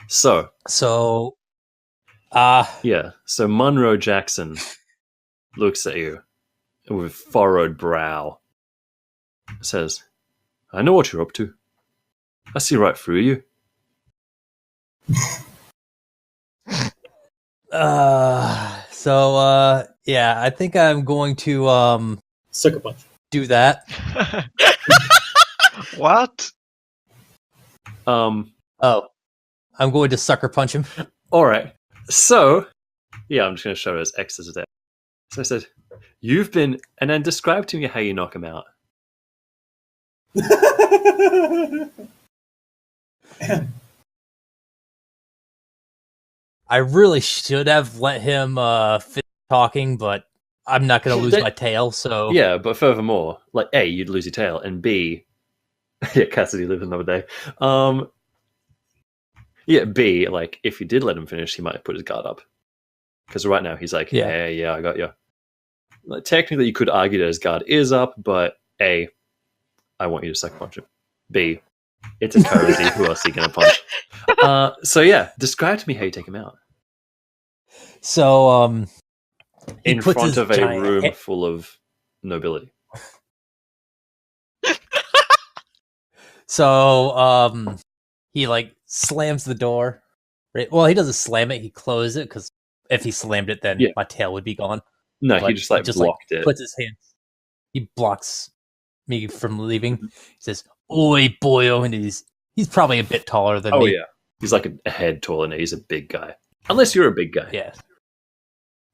So, So, yeah. So Monroe Jackson looks at you with furrowed brow, says, I know what you're up to. I see right through you. yeah, I think I'm going to Sucker punch. do that. What? Oh, I'm going to sucker punch him. All right. So, yeah, I'm just going to show it as X as a day. So I said, you've been, and then describe to me how you knock him out. I really should have let him finish talking, but I'm not going to lose my tail. So Yeah, but furthermore, like A, you'd lose your tail, and B, yeah, Cassidy lives another day. Yeah, B, like if you did let him finish, he might put his guard up. Because right now he's like, yeah, I got you. Like, technically, you could argue that his guard is up, but A, I want you to sucker punch him. B, it's a cozy. Who else are you going to punch? So yeah, describe to me how you take him out. So In front of a room full of nobility. So he like slams the door. Right? Well, he doesn't slam it; he closes it because if he slammed it, then my tail would be gone. No, he just blocked it. Puts his hand. He blocks me from leaving. He says, "Oi, boyo," and he's probably a bit taller than me. Oh yeah, he's like a head taller than me. He's a big guy. Unless you're a big guy. Yeah.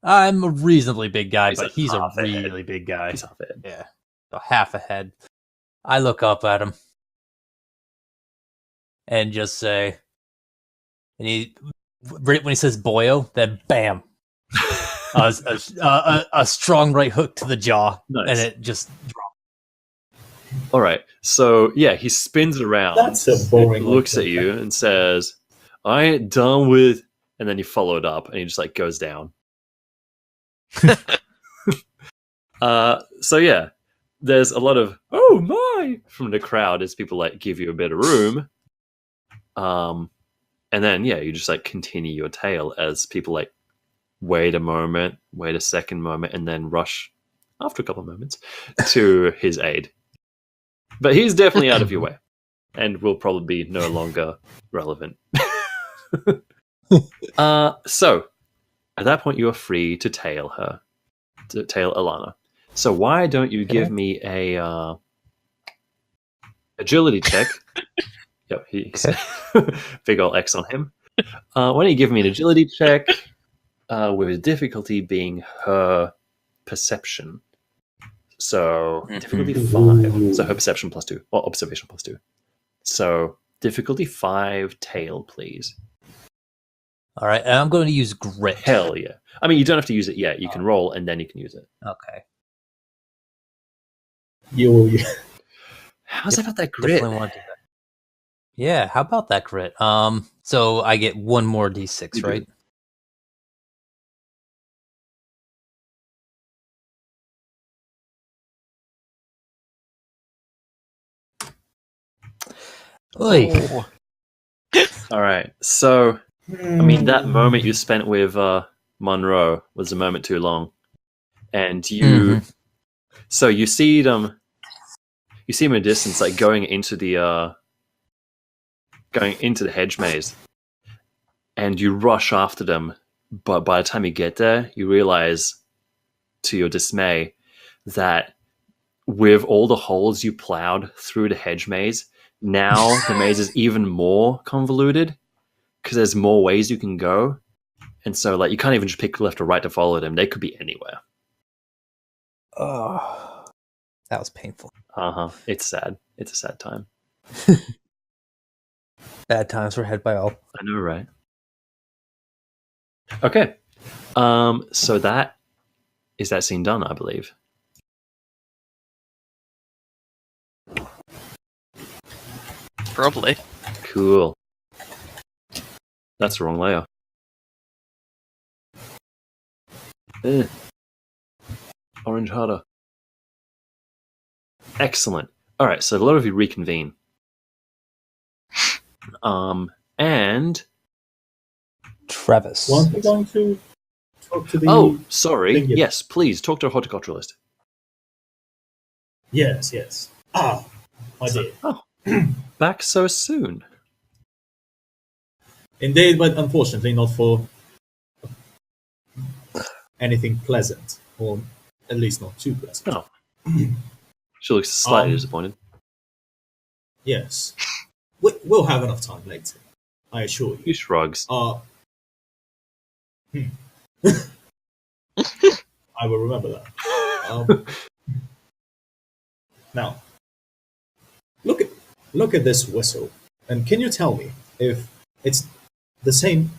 I'm a reasonably big guy, He's but like he's a half a head. really big guy. He's half a head. Yeah. So half a head. I look up at him and just say, and he, right when he says boyo, then bam. A strong right hook to the jaw. Nice. And it just dropped. All right. So, yeah, he spins around. That's a boring looks at you and says, I ain't done with... And then you follow it up and he just like goes down. So, yeah, there's a lot of, oh my, from the crowd as people like give you a bit of room. And then, yeah, you just like continue your tale as people like wait a moment, wait a second moment, and then rush after a couple of moments to his aid. But he's definitely out of your way and will probably be no longer relevant. So, at that point, you are free to tail her, to tail Alana. So why don't you give me a agility check? Yep, he's big ol' X on him. Why don't you give me an agility check with a difficulty being her perception? So difficulty 5. So her perception +2, or observation +2. So difficulty 5 tail, please. All right, and I'm going to use grit. Hell yeah. I mean, you don't have to use it yet. You can roll and then you can use it. Okay. How's about that grit? Definitely want to do that. Yeah, how about that grit? So I get one more D6, You right? Oy. Oh. All right. So, I mean, that moment you spent with Monroe was a moment too long. And you... So you see them... You see him in a distance, like going into the hedge maze, and you rush after them. But by the time you get there, you realize, to your dismay, that with all the holes you plowed through the hedge maze, now the maze is even more convoluted because there's more ways you can go, and so like you can't even just pick left or right to follow them. They could be anywhere. Oh, that was painful. It's sad. It's a sad time. Bad times for Head by All. I know, right? Okay. So that is that scene done, I believe. Probably. Cool. That's the wrong layer. Orange harder. Excellent. All right, so a lot of you reconvene. And Travis. Weren't we going to talk to the... Oh, sorry. Thank you. Yes, please, talk to a horticulturalist. Yes. Ah, my dear. Oh, back so soon. Indeed, but unfortunately not for anything pleasant, or at least not too pleasant. Oh. She looks slightly Um, disappointed. Yes. We'll have enough time later, I assure He you. shrugs. I will remember that. Now, look at this whistle, and can you tell me if it's the same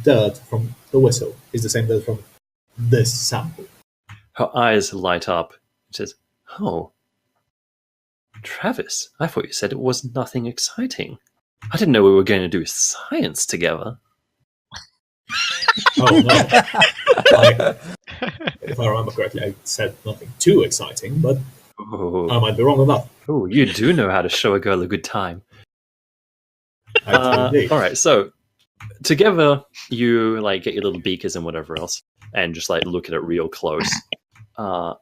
dirt from the whistle is the same dirt from this sample? Her eyes light up. She says, "Oh, Travis, I thought you said it was nothing exciting. I didn't know we were going to do science together." Oh no! If I remember correctly, I said nothing too exciting, but I might be wrong on that. Oh, you do know how to show a girl a good time. I do indeed. All right, so together you get your little beakers and whatever else, and just look at it real close,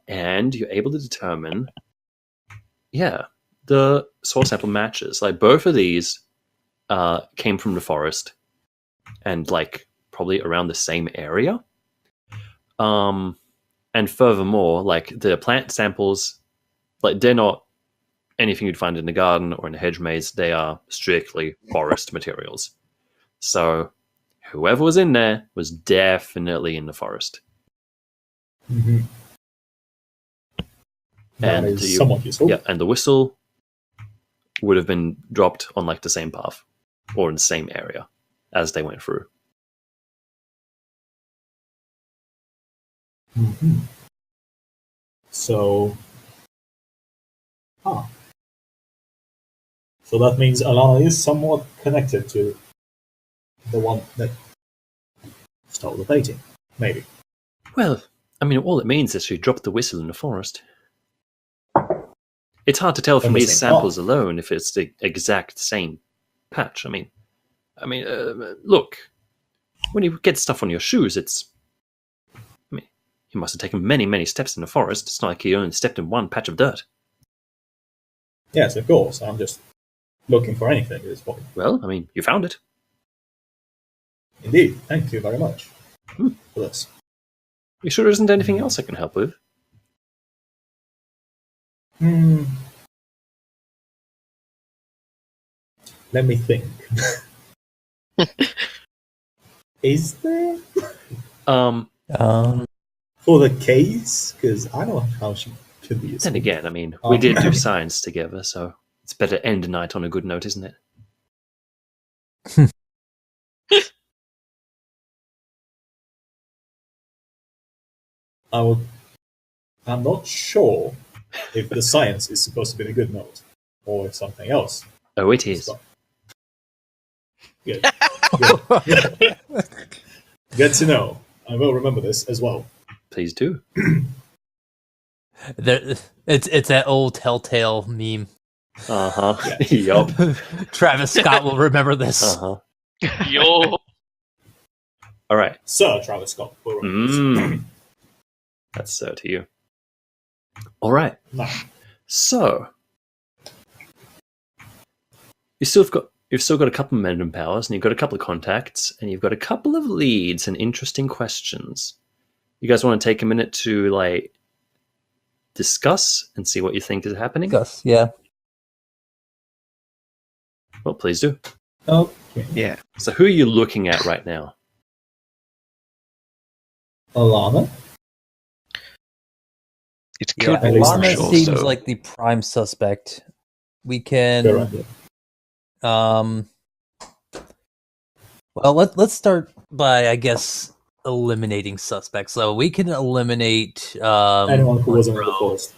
and you're able to determine, the soil sample matches. Both of these came from the forest, and probably around the same area. And furthermore, the plant samples, they're not anything you'd find in the garden or in a hedge maze. They are strictly forest materials. So whoever was in there was definitely in the forest. Mm-hmm. That And is somewhat useful. Yeah, and the whistle would have been dropped on the same path or in the same area as they went through. Mm-hmm. So that means Alana is somewhat connected to the one that stole the painting, maybe. Well, all it means is she dropped the whistle in the forest. It's hard to tell from On the these same samples path. alone if it's the exact same patch. Look, when you get stuff on your shoes, you must have taken many, many steps in the forest. It's not like you only stepped in one patch of dirt. Yes, of course. I'm just looking for anything at this point. Well, you found it. Indeed. Thank you very much for this. You sure there isn't anything else I can help with? Let me think. Is there? For the case? Because I don't know how she could be useful. Then again, we did do science together, so it's better to end the night on a good note, isn't it? I'm not sure if the science is supposed to be a good note or if something else. Oh, it is. Good. Good to know. I will remember this as well. Please do. It's that old Telltale meme. Uh-huh. Yeah. Yup. Travis Scott will remember this. Uh-huh. Yo. All right. Sir Travis Scott will remember this. That's to you. All right. No. So you've still got a couple of momentum powers, and you've got a couple of contacts, and you've got a couple of leads and interesting questions. You guys want to take a minute to discuss and see what you think is happening? Gus, yeah. Well, please do. Okay. Yeah. So who are you looking at right now? Alana? It Yeah, could be Alana Marshall, seems so- like the prime suspect. We can Correct. well let's start by eliminating suspects. So we can eliminate Anyone who wasn't in the forest.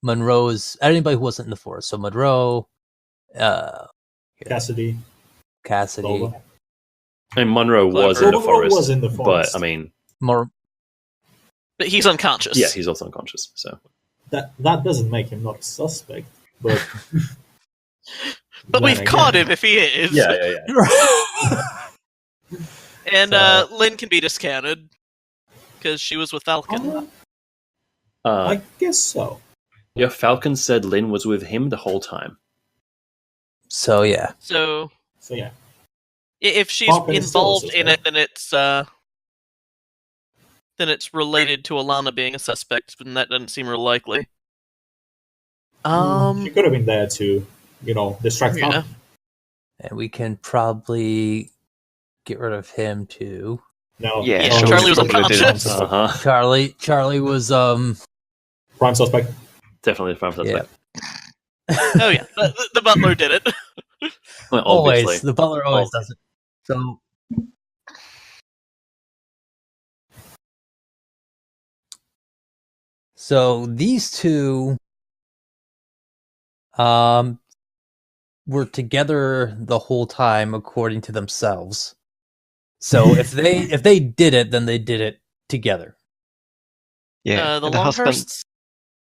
Monroe's anybody who wasn't in the forest. So Monroe, Cassidy. Cassidy, Lola. And Monroe was Clever. in the Monroe forest, was in the forest. but But he's unconscious. yeah, he's also unconscious. So That doesn't make him not a suspect, but But then we've again- caught him if he is. yeah. And So- Lynn can be discounted because she was with Falcon. I guess so. Yeah, Falcon said Lynn was with him the whole time. So yeah. So yeah. if she's Falcon is still a involved in it, suspect. then it's related to Alana being a suspect, and that doesn't seem real likely. She could have been there to, distract Yeah. Falcon. And we can probably get rid of him too. No. Yeah, Charlie was probably did. unconscious. Uh-huh. Charlie was Prime suspect. Definitely the prime suspect. Oh yeah, the butler did it. Well, always obviously. the butler always does it. So these two were together the whole time according to themselves. So if they did it, then they did it together. Yeah, The and the husband. Longhursts.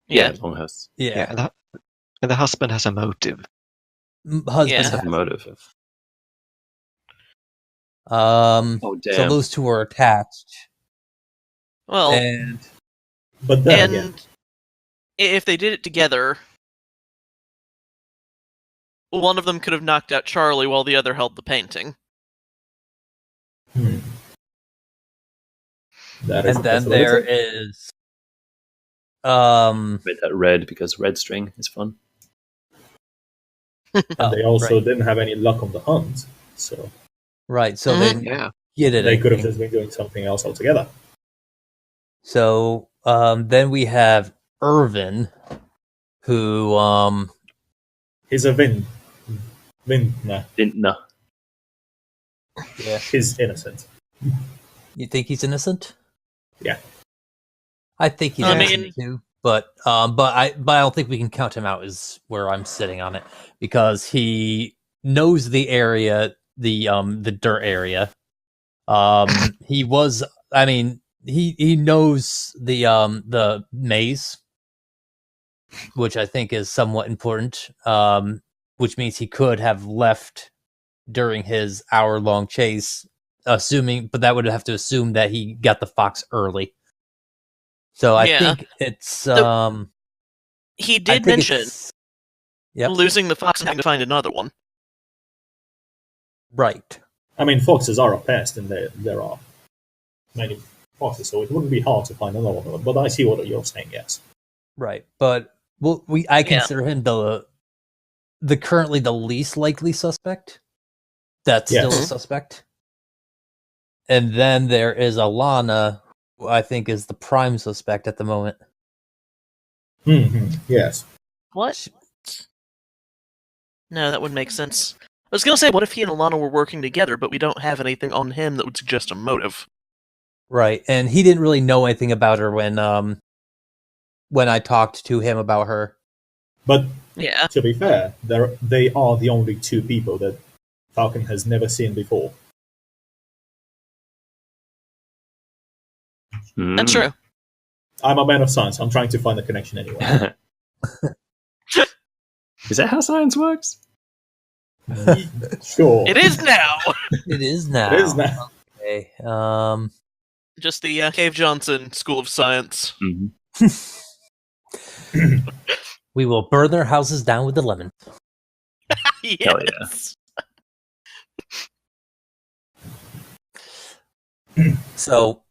Yeah, Longhurst. Yeah. And the husband has a motive. Husband Yeah. has Have a motive. Oh, damn. So those two are attached. Well, And But then again, and if they did it together, one of them could have knocked out Charlie while the other held the painting. that is and a then there possibility. is Made that red because red string is fun. And they also right. didn't have any luck on the hunt, so Right, so Mhm. they didn't Yeah. get it. they could have just been doing something else altogether. So then we have Irvin, who He's a nah, No. yeah. he's innocent. You think he's innocent? Yeah. I think he's I innocent mean- too. But I don't think we can count him out is where I'm sitting on it, because he knows the area, the dirt area. He was he knows the maze, which I think is somewhat important. Which means he could have left during his hour-long chase, but that would have to assume that he got the fox early. So I Yeah. think it's He I did think mention it's- Yep. losing the fox and having to find another one. Right. I mean, foxes are a pest, and there are many foxes, so it wouldn't be hard to find another one. But I see what you're saying. Yes. Right. But I consider him the currently the least likely suspect. That's Yes. still a suspect. And then there is Alana, who I think is the prime suspect at the moment. Yes. What? No, that wouldn't make sense. I was gonna say, what if he and Alana were working together, but we don't have anything on him that would suggest a motive? Right. And he didn't really know anything about her when I talked to him about her. But Yeah. to be fair, they are the only two people that Falcon has never seen before. That's true. I'm a man of science. I'm trying to find the connection anyway. Is that how science works? Sure. It is now! It is now. It is now. Okay. Just the Cave Johnson School of Science. We will burn their houses down with the lemon. Hell yeah. So,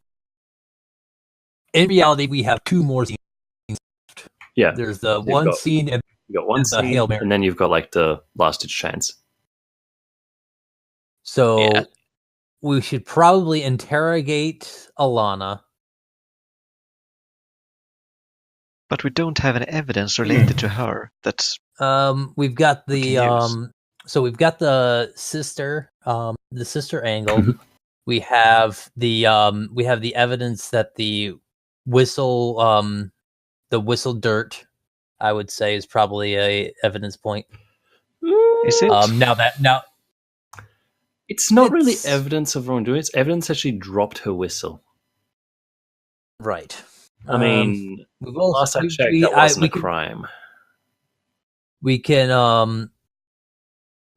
in reality, we have two more scenes. Yeah. There's the You've one got- scene, and You got one And the scene, Hail Mary. and then you've got like the last ditch chance. so Yeah. we should probably interrogate Alana. But we don't have any evidence related to her. That's We've got We the can use. so we've got the sister angle. Mhm. We have the evidence that the whistle dirt, I would say, is probably a evidence point. is it? Now It's not really It's- evidence of wrongdoing. It's evidence that she dropped her whistle. right. I mean, we've also, last I we- checked, we- that I- wasn't we a can- crime. We can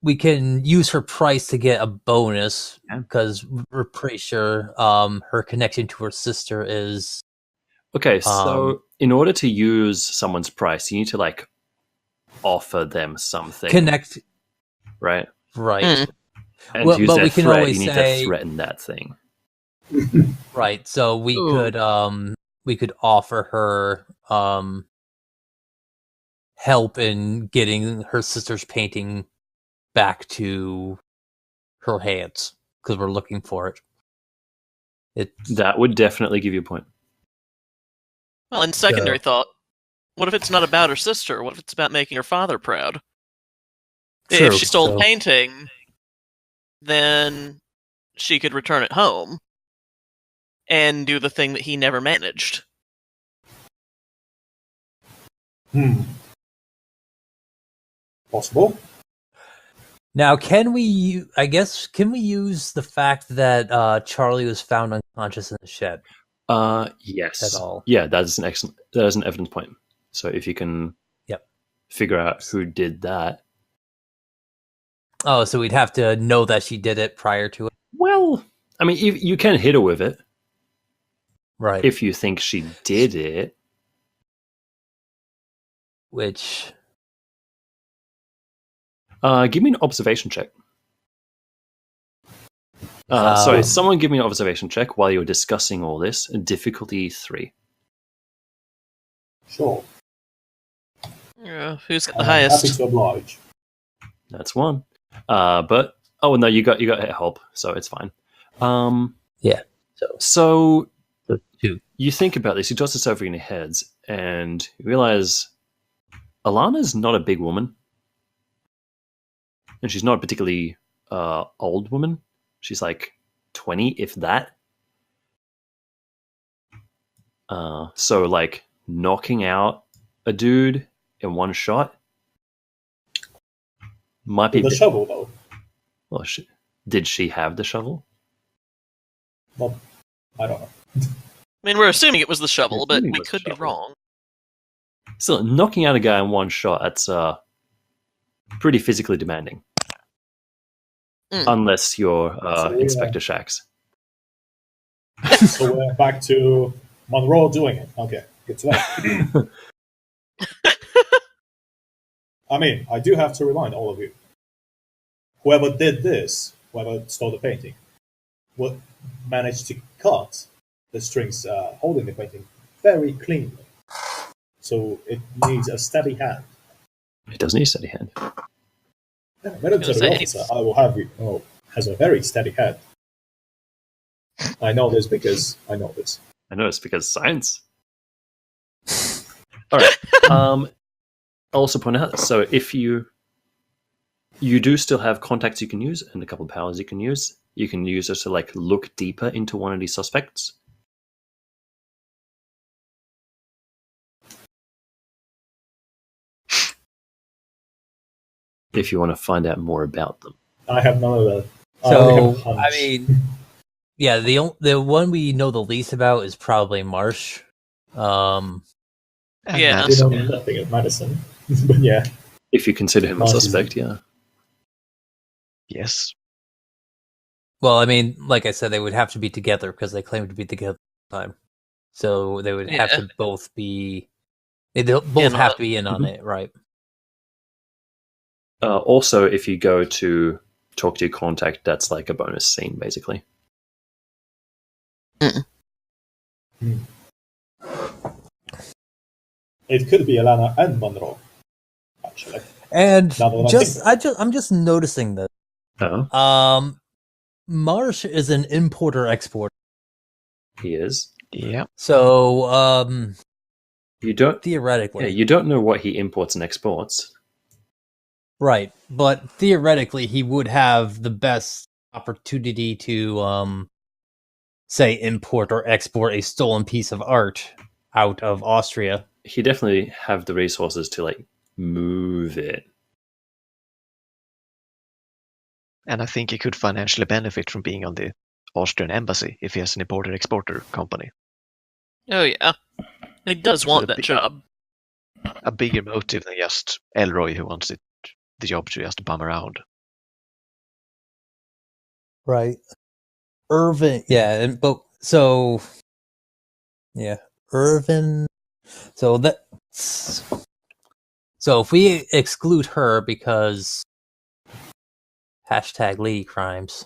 we can use her price to get a bonus Yeah. because we're pretty sure her connection to her sister is Okay, so in order to use someone's price, you need to like offer them something, connect. right? Right. Mm. And Well, to use but their we can threat, always you need say- to threaten that thing. Right. So we Ooh. could offer her help in getting her sister's painting back to her hands because we're looking for it. That would definitely give you a point. Well, in secondary thought, what if it's not about her sister? What if it's about making her father proud? True, If she stole so- the painting, then she could return it home and do the thing that he never managed. Possible. Now, can we? I guess can we use the fact that Charlie was found unconscious in the shed? Yes. At all. Yeah, that is an evidence point. So if you can figure out who did that. Oh, so we'd have to know that she did it prior to it? Well, I mean, you can hit her with it Right. if you think she did it. Which... Give me an observation check. Sorry, someone give me an observation check while you're discussing all this. Difficulty 3. Sure. Yeah, who's got the I'm highest? happy to oblige. That's 1. But oh no, you got help, so it's fine. So 2. you think about this, you toss this over in your heads, and you realize Alana's not a big woman. And she's not a particularly old woman. She's like 20, if that. So like knocking out a dude in one shot might be... With a shovel, though. Well, did she have the shovel? Well, I don't know. I mean, we're assuming it was the shovel, We're but assuming we it was could the be shovel. wrong. Still, knocking out a guy in one shot, that's pretty physically demanding. Unless you're Inspector Shax. So we're back to Monroe doing it. Okay, good to know. I mean, I do have to remind all of you. Whoever did this, whoever stole the painting, would manage to cut the strings holding the painting very cleanly. So it needs a steady hand. It does need a steady hand. Yeah, military officer, I will have you, has a very steady hand. I know this because I know this. I know it's because science. All right. I'll also point out, so if you do still have contacts you can use and a couple of powers you can use it to like look deeper into one of these suspects. If you want to find out more about them. I have none of that. So, I mean, yeah, the one we know the least about is probably Marsh. And Yeah. I Madison. know nothing of Madison. But yeah. If you consider him a Marsh is- suspect, yeah. Yes. Well, I mean, like I said, they would have to be together because they claim to be together all the time. So they would have Yeah. to both be... They'll both In on have it. to be in on Mhm. it, right? Also, if you go to talk to your contact, that's like a bonus scene, basically. It could be Alana and Monroe, actually. And Now that I'm just noticing this. Oh, Marsh is an importer-exporter. he is. Yeah. So, You don't. theoretically... Yeah, you don't know what he imports and exports. Right, but theoretically, he would have the best opportunity to, say, import or export a stolen piece of art out of Austria. He definitely have the resources to like move it. And I think he could financially benefit from being on the Austrian embassy if he has an importer-exporter company. Oh yeah, he does want a that big- job. A bigger motive than just Elroy who wants the job to just bum around. Right. Irvin. Yeah, Irvin. So if we exclude her because #lady crimes.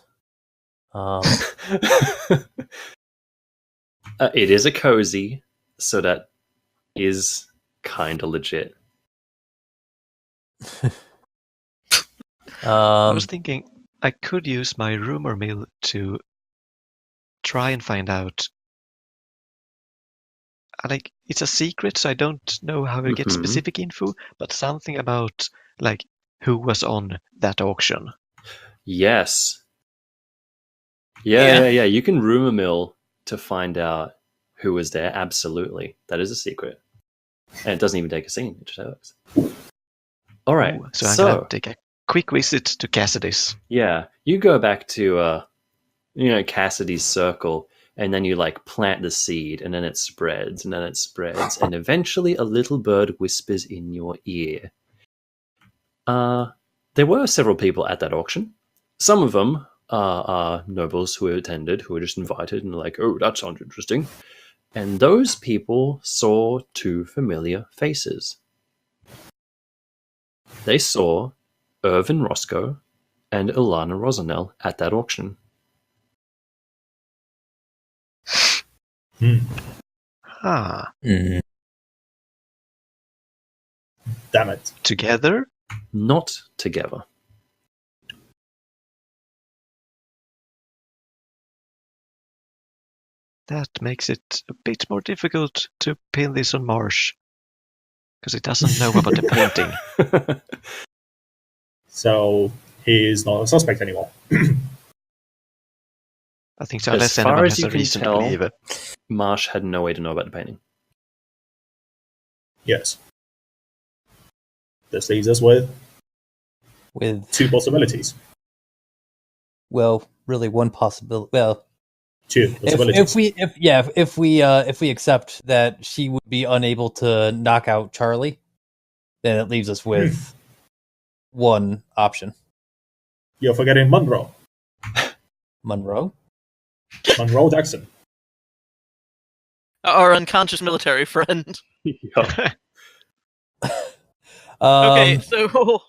It is a cozy, so that is kind of legit. I was thinking I could use my rumor mill to try and find out. Like, it's a secret, so I don't know how to get specific info, but something about like who was on that auction. Yes. Yeah. You can rumor mill to find out who was there. Absolutely. That is a secret. And it doesn't even take a scene. It just works. All right. Ooh, so I'm going to take a quick visit to Cassidy's. Yeah. You go back to, Cassidy's circle, and then you like plant the seed, and then it spreads, and then it spreads, and eventually a little bird whispers in your ear. There were several people at that auction. Some of them are nobles who attended, who were just invited and like, oh, that sounds interesting. And those people saw two familiar faces. They saw Irvin Roscoe and Ilana Rosanel at that auction. Ah. Mm. Damn it. Together? Not together. That makes it a bit more difficult to pin this on Marsh, because it doesn't know about the painting. So he is not a suspect anymore. I think so, As unless far anyone as has you a can reason to tell, believe it. Marsh had no way to know about the painting. Yes. This leaves us with two possibilities. Well, really one possibility. Well, Two possibilities. if we accept that she would be unable to knock out Charlie, then it leaves us with one option. You're forgetting Monroe. Monroe? Monroe Jackson. Our unconscious military friend. Okay, so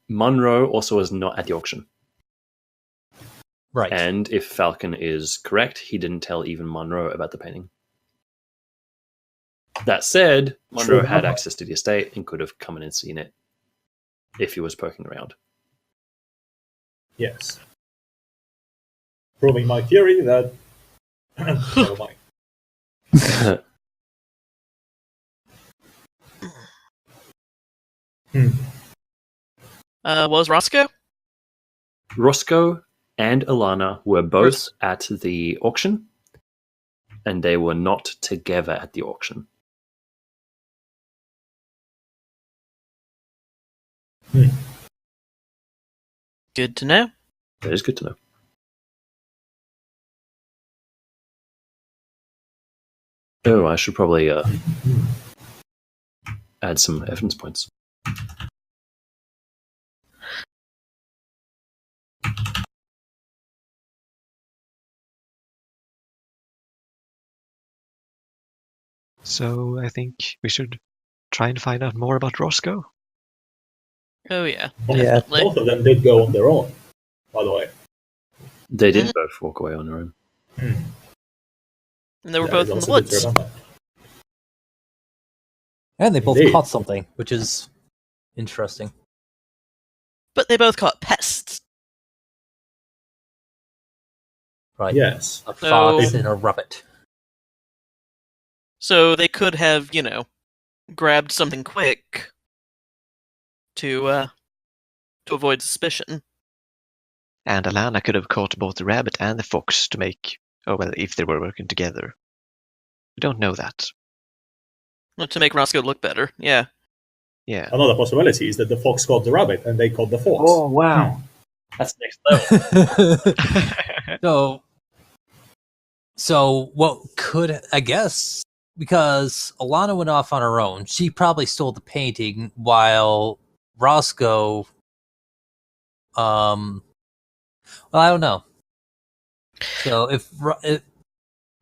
Monroe also was not at the auction. right. And if Falcon is correct, he didn't tell even Monroe about the painting. That said, Monroe had access to the estate and could have come in and seen it if he was poking around. Yes. Proving my theory that... Never mind. was Roscoe? Roscoe and Ilana were both at the auction, and they were not together at the auction. Good to know. That is good to know. Oh, I should probably add some evidence points. So I think we should try and find out more about Roscoe. Oh yeah, Yeah. definitely. Both of them did go on their own, by the way. They did both walk away on their own. And they were That both is in the also good to woods. remember. And they both Indeed. caught something, which is interesting. But they both caught pests. Right. Yes. A fox So- and a rabbit. So they could have, grabbed something quick to avoid suspicion. And Alana could have caught both the rabbit and the fox to make, if they were working together. We don't know that. To make Roscoe look better, yeah. Yeah. Another possibility is that the fox caught the rabbit and they caught the fox. Oh, wow. That's next level. So what could, I guess, because Alana went off on her own, she probably stole the painting while Roscoe Well, I don't know. So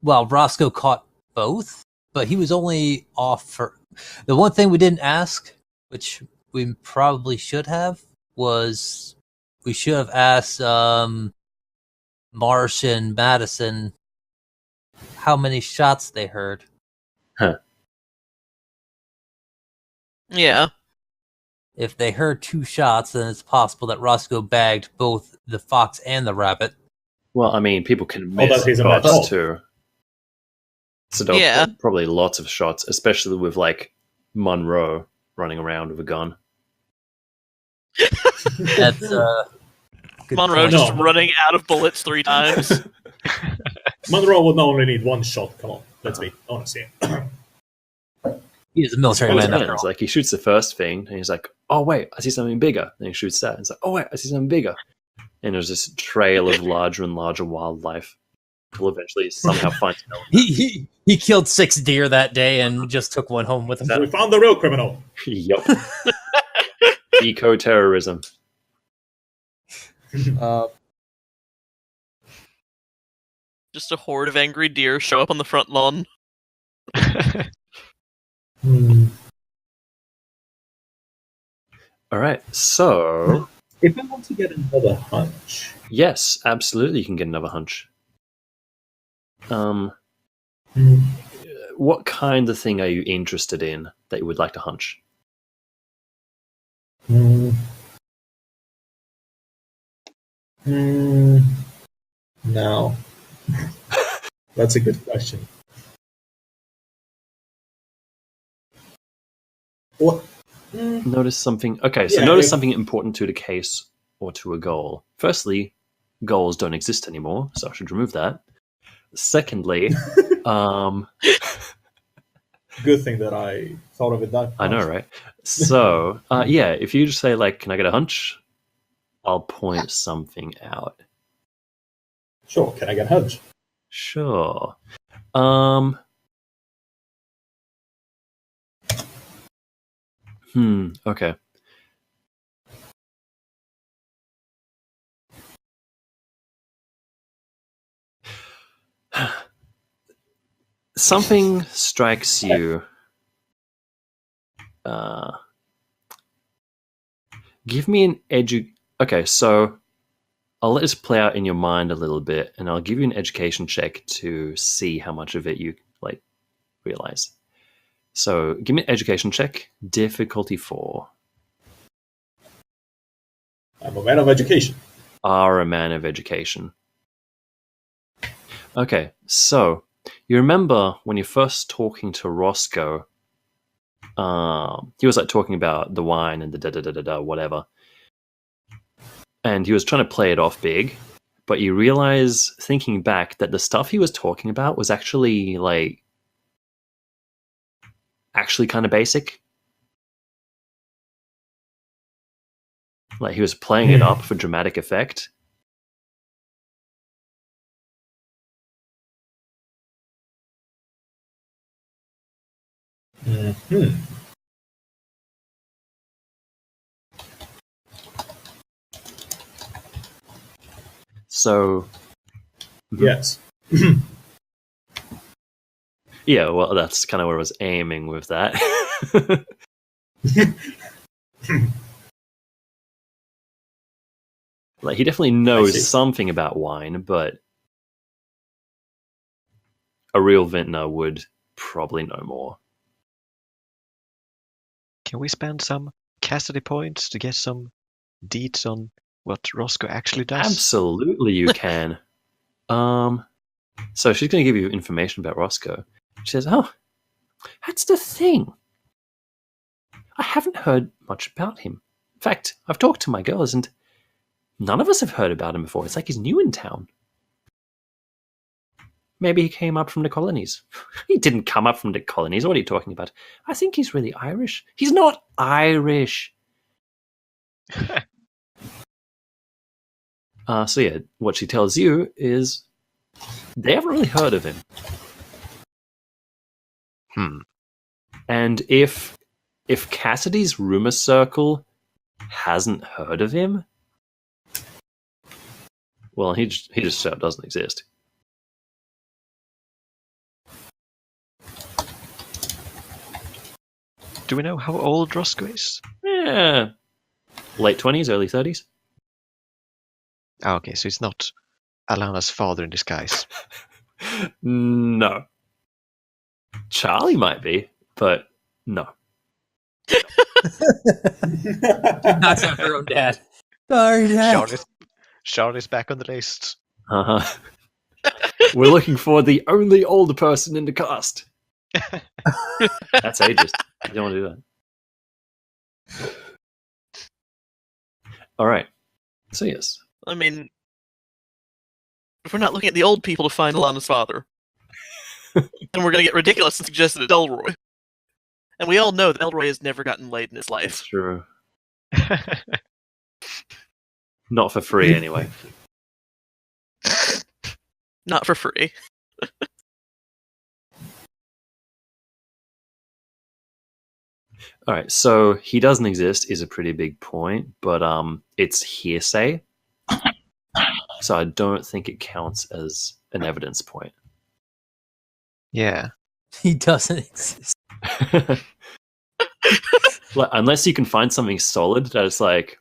Roscoe caught both, but he was only off for the one thing we didn't ask, which we probably should have, was we should have asked Marsh and Madison how many shots they heard. Huh. Yeah. If they heard 2 shots, then it's possible that Roscoe bagged both the fox and the rabbit. Well, I mean, people can Although miss he's a bad shots dog. too. So there Yeah. were probably lots of shots, especially with like Monroe running around with a gun. That's good Monroe point. just No. running out of bullets 3 times. Monroe would only need 1 shot. Come on, let's be honest here. He is a military Well, it man after depends. all. Like he shoots the first thing, and he's like, "Oh wait, I see something bigger." Then he shoots that, and it's like, "Oh wait, I see something bigger." And there's this trail of larger and larger wildlife. He'll eventually somehow find an elephant. He killed 6 deer that day and just took one home with him. We found the real criminal. Yup. Eco-terrorism. Just a horde of angry deer show up on the front lawn. All right, so If I want to get another hunch, yes, absolutely, you can get another hunch. What kind of thing are you interested in that you would like to hunch? no. That's a good question. What? Notice something. Okay, so Yeah, notice if- something important to the case or to a goal. Firstly, goals don't exist anymore, so I should remove that. Secondly, Good thing that I thought of it that I know, much. right? So, yeah, if you just say like, "Can I get a hunch?" I'll point something out. Sure, can I get a hunch? Sure. Okay. Something strikes you. Give me an Okay, so I'll let this play out in your mind a little bit, and I'll give you an education check to see how much of it you like realize. So give me an education check, difficulty 4. I'm a man of education. Are a man of education. Okay, so you remember when you're first talking to Roscoe, he was like talking about the wine and the da-da-da-da-da, whatever. And he was trying to play it off big, but you realize, thinking back, that the stuff he was talking about was actually kind of basic. Like he was playing it up for dramatic effect. So Yes. yeah, well, that's kind of where I was aiming with that. Like he definitely I see. knows something about wine, but a real vintner would probably know more. Can we spend some Cassidy points to get some deets on what Roscoe actually does? Absolutely, you can. So she's going to give you information about Roscoe. She says, "Oh, that's the thing. I haven't heard much about him. In fact, I've talked to my girls, and none of us have heard about him before. It's like he's new in town. Maybe he came up from the colonies." "He didn't come up from the colonies. What are you talking about?" "I think he's really Irish." "He's not Irish." So yeah, what she tells you is they haven't really heard of him. And if Cassidy's rumor circle hasn't heard of him, Well, he just doesn't exist. Do we know how old Roscoe is? Yeah, late 20s, early 30s. Oh, okay, so he's not Alana's father in disguise. No. Charlie might be, but no. Not her own dad. Sorry, Dad. Sean is back on the list. Uh-huh. We're looking for the only older person in the cast. That's ageist. You don't want to do that. All right. So yes. I mean, if we're not looking at the old people to find Alana's father, then we're going to get ridiculous and suggest that it's Elroy. And we all know that Elroy has never gotten laid in his That's life. true. Not for free, anyway. Not for free. All right, so he doesn't exist is a pretty big point, but it's hearsay, so I don't think it counts as an evidence point. Yeah. He doesn't exist. Like, unless you can find something solid that is like,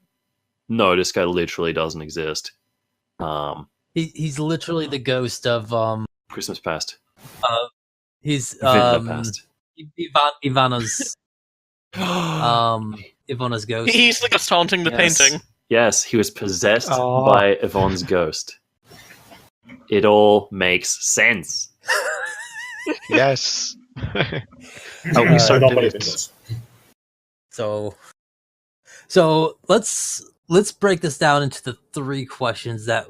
no, this guy literally doesn't exist. He's literally the ghost of Christmas past. he's Vintner past. Ivana's Ivana's ghost. He's the ghost haunting the Yes. painting. Yes, he was possessed Oh. by Yvonne's ghost. It all makes sense. Yes. Oh, I we don't certainly believe in did. this. So let's break this down into the three questions that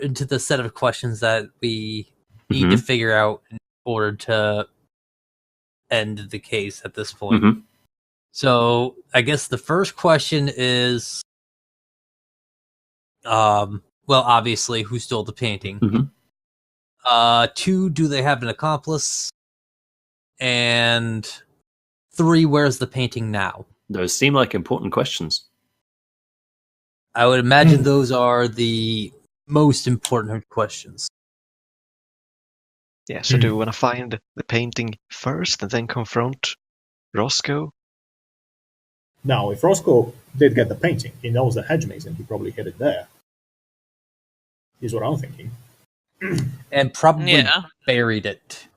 into the set of questions that we need to figure out in order to end the case at this point. Mhm. So I guess the first question is, well, obviously, who stole the painting? Mhm. 2, do they have an accomplice? And 3, where's the painting now? Those seem like important questions. I would imagine those are the most important questions. Yeah, so do we want to find the painting first and then confront Roscoe? Now, if Roscoe did get the painting, he knows the hedge mason, he probably hid it there. Is what I'm thinking. And probably Yeah. buried it.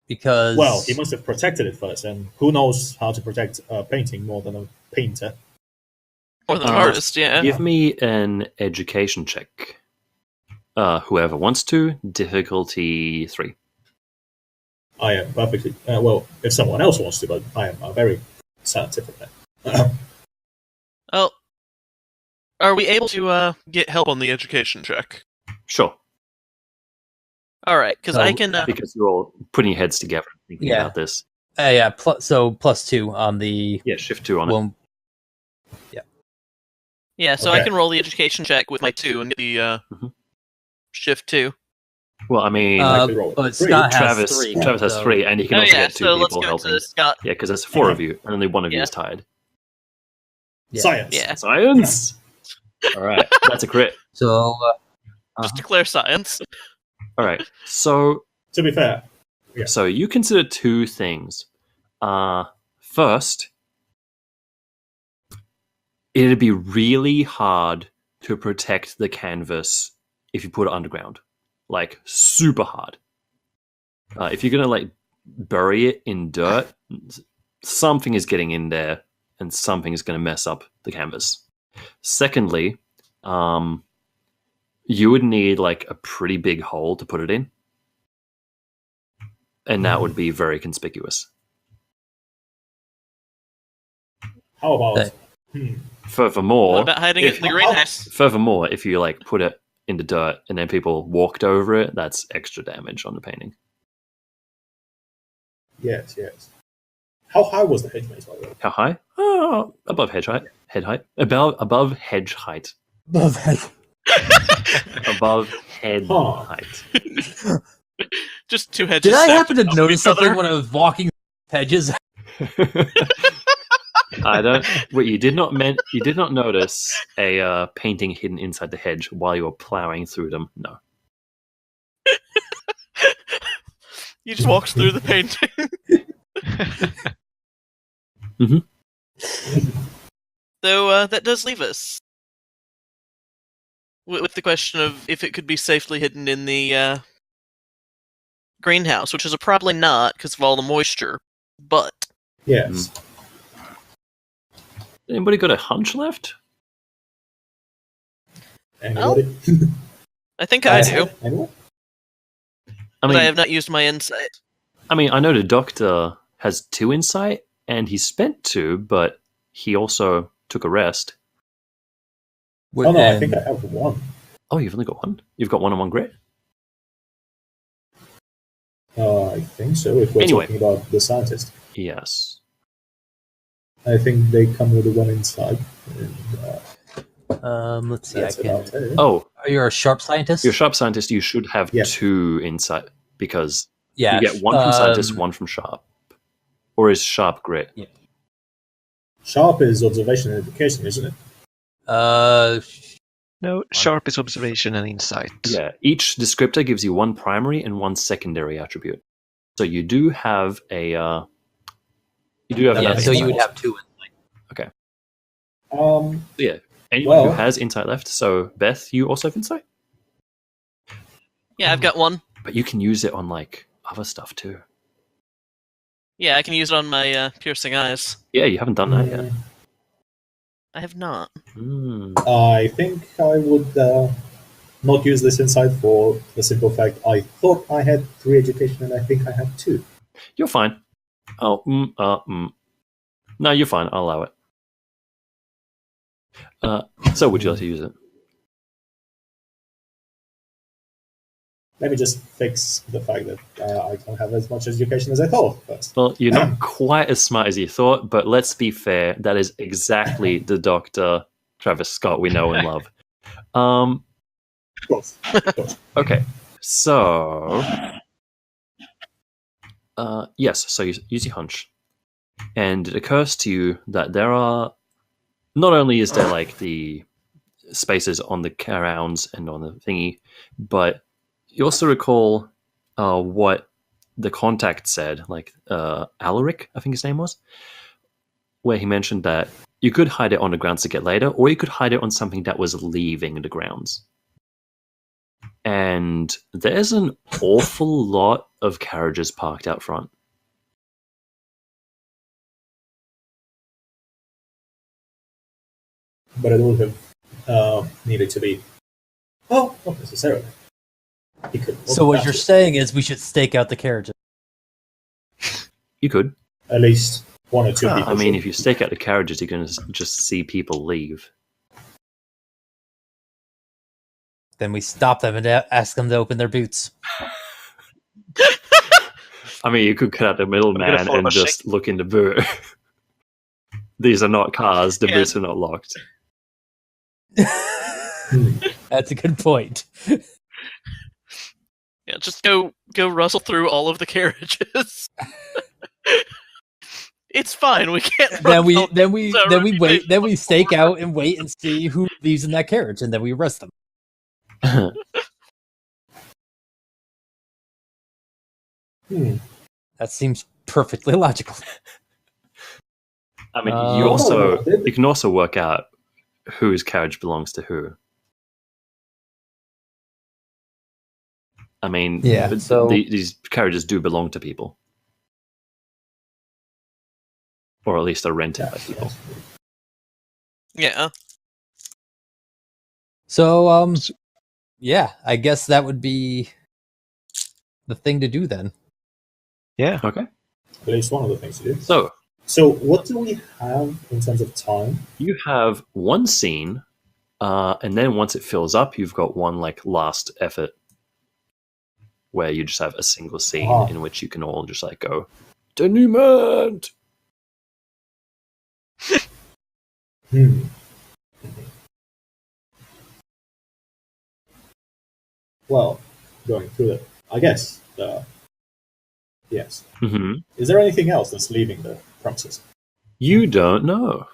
Because... Well, he must have protected it first, and who knows how to protect a painting more than a painter? Or the artist, yeah. Give me an education check. Whoever wants to. Difficulty 3. I am perfectly... well, if someone else wants to, but I am a very scientific man. Oh. Are we able to get help on the education check? Sure. Alright, because So- I can... Because you're all putting your heads together and thinking Yeah. about this. yeah, so +2 on the... Yeah, shift 2 on it. Well, yeah, so I Okay. can roll the education check with my 2 and get the Mhm. shift 2. Well, I mean, Likely roll but three. Scott has Travis 3. has so- 3, and he can Oh also yeah, get 2 so let's people go helping. to Scott. Yeah, because there's 4 of you, and only one of you Yeah. is tied. Yeah. Science. Yeah, Science! Alright, that's a crit. So, just declare science. Alright, so To be fair, Yeah. So you consider 2 things. First, it'd be really hard to protect the canvas if you put it underground. Like, super hard. If you're going to, like, bury it in dirt, something is getting in there, and something is going to mess up the canvas. Secondly, you would need, like, a pretty big hole to put it in. And that would be very conspicuous. how about... Okay. Furthermore, What about hiding it in the greenhouse? Furthermore, if you like put it in the dirt and then people walked over it, that's extra damage on the painting. Yes, yes. How high was the hedge maze, by the way? How high? Oh, above hedge height. Head height. Above hedge height. Above head Huh. height. Just 2 hedges. did I stacked happen to on top of notice each other. something when I was walking hedges? I don't. Wait, you did not notice a painting hidden inside the hedge while you were plowing through them? No. You just walked through the painting. So that does leave us with the question of if it could be safely hidden in the greenhouse, which is probably not because of all the moisture. But Yes. Anybody got a hunch left? Anybody? I think I do. Anyone? I But mean, I have not used my insight. I know the doctor has 2 insight, and he spent 2, but he also took a rest. Oh no, I think I have 1. Oh, you've only got 1? You've got 1 on 1 grit? I think so, if we're Anyway. talking about the scientist. Yes. I think they come with 1 inside. And, let's see. that's about it. Oh, You're a sharp scientist. you're a sharp scientist. You should have Yeah. 2 insight because Yeah, you get 1 from scientist, 1 from sharp. Or is sharp grit? Yeah. Sharp is observation and education, isn't it? No, sharp is observation and insight. Yeah. Each descriptor gives you 1 primary and 1 secondary attribute. So you do have a. You do have. Yeah, enough so you insight. would have 2 insight. Yeah. Anyone who Well- has insight left. So Beth, you also have insight, Yeah, I've got 1. but you can use it on like other stuff too. Yeah, I can use it on my piercing eyes. Yeah, you haven't done that yet. I have not. I think I would not use this insight for the simple fact I thought I had 3 education and I think I have 2. You're fine. Oh, No, you're fine. I'll allow it. So, would you like to use it? Let me just fix the fact that I don't have as much education as I thought first. Well, you're not quite as smart as you thought, but let's be fair. That is exactly the Dr. Travis Scott we know and love. Of course. Okay, so yes, so you use your hunch, and it occurs to you that there are not only is there like the spaces on the grounds and on the thingy, but you also recall what the contact said, like Alaric, I think his name was, where he mentioned that you could hide it on the grounds to get later, or you could hide it on something that was leaving the grounds. And there's an awful lot of carriages parked out front. But it would have needed to be. Oh, not necessarily. He could. So what you're saying is we should stake out the carriages. You could. At least 1 or 2 people. I mean, should. if you stake out the carriages, you're going to just see people leave. Then we stop them and ask them to open their boots. I mean, you could cut out the middleman and just look in the boot. These are not cars. The boots are not locked. That's a good point. Yeah, just go rustle through all of the carriages. It's fine. We can't. then we reputation. wait. Then we stake out and wait and see who leaves in that carriage, and then we arrest them. That seems perfectly logical. I mean, Oh. you can also work out whose carriage belongs to who. I mean, Yeah, but so- these carriages do belong to people, or at least are rented by people. Yeah. So, yeah, I guess that would be the thing to do then. Yeah. Okay. At least one of the things to do. So what do we have in terms of time? you have one scene, and then once it fills up, you've got one like last effort, where you just have a single scene in which you can all just like go, denouement. Well, going through it, I guess. Yes. Mm-hmm. Is there anything else that's leaving the premises? You don't know.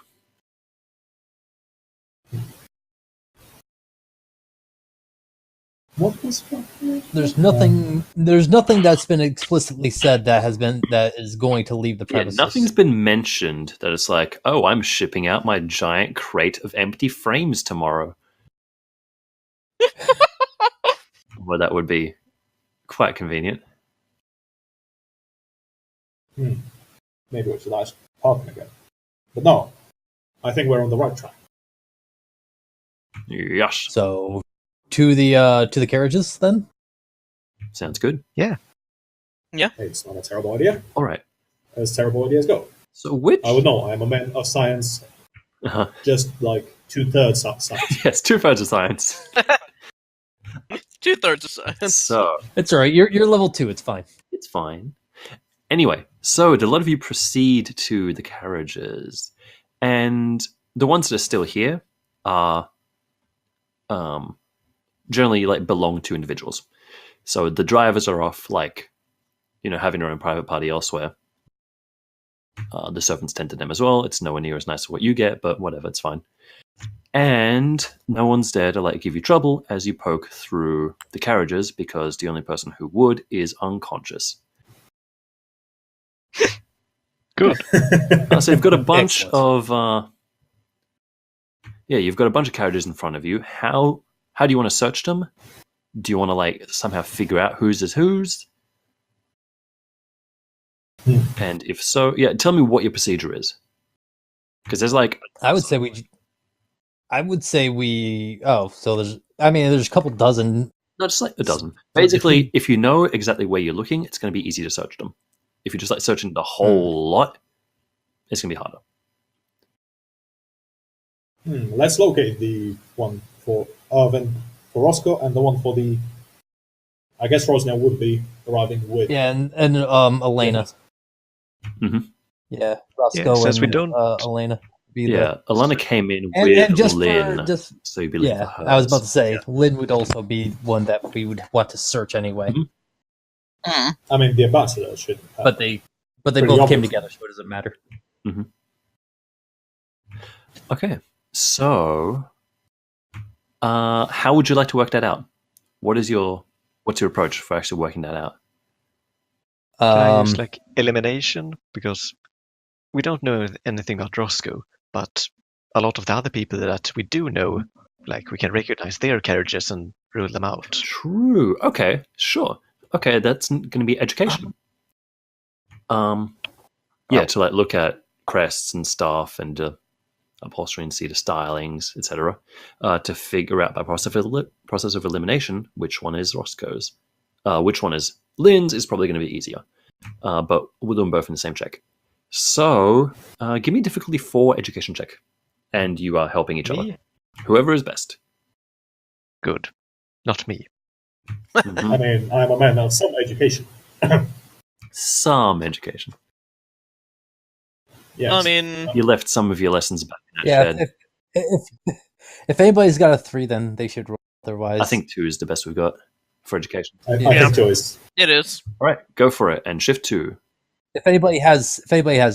What was There's nothing. There's nothing that's been explicitly said that is going to leave the Yeah, premises. nothing's been mentioned that it's like, oh, I'm shipping out my giant crate of empty frames tomorrow. Well, that would be quite convenient. Maybe we should ask Falcon again. But no, I think we're on the right track. Yes. So to the carriages then. Sounds good. It's not a terrible idea. All right. As terrible ideas go. So which... I would know. I'm a man of science. Uh-huh. Just like 2/3 science. Yes, 2/3 of science. 2/3 of science. So It's all right. You're level 2. It's fine. it's fine. Anyway, so a lot of you proceed to the carriages, and the ones that are still here are generally like belong to individuals. So the drivers are off, like, having their own private party elsewhere. The servants tend to them as well. It's nowhere near as nice as what you get, but whatever, it's fine. And no one's there to give you trouble as you poke through the carriages, because the only person who would is unconscious. Good. So you've got a bunch Excellent. of you've got a bunch of carriages in front of you. How do you want to search them? Do you want to somehow figure out whose is whose? And if so, tell me what your procedure is. Because there's I would say we. Oh, so there's a couple dozen. no, just a dozen. Basically, if you know exactly where you're looking, it's going to be easy to search them. If you're just searching the whole lot, it's going to be harder. Let's locate the one for Irvin, for Roscoe, and the one for the. I guess Rosnell would be arriving with. Yeah, and Elena. Mhm. Yeah, Roscoe since and we don't- Elena. Alana came in And with just Lynn, for so you'd be looking for her. I was about to say Lynn would also be one that we would want to search anyway. Mhm. I mean, the ambassador should. Have. But they Pretty both came obvious. together, so it doesn't matter. Okay, so how would you like to work that out? What's your approach for actually working that out? Can I use elimination? Because we don't know anything about Roscoe, but a lot of the other people that we do know, we can recognize their carriages and rule them out. True. Okay, sure. Okay, that's going to be education. To look at crests and stuff and upholstery and see the stylings, etc. To figure out by process of elimination which one is Roscoe's, which one is Lynn's is probably going to be easier. But we'll do them both in the same check. So, give me difficulty 4 education check, and you are helping each other. Me? Whoever is best. Good. Not me. Mhm. I mean, I'm a man of some education. Some education. Yes. I mean, You left some of your lessons back in that Yeah, shed. if anybody's got a 3, then they should roll. Otherwise, I think 2 is the best we've got for education. I Yeah. think choice. it is. All right, go for it. And shift 2. if anybody has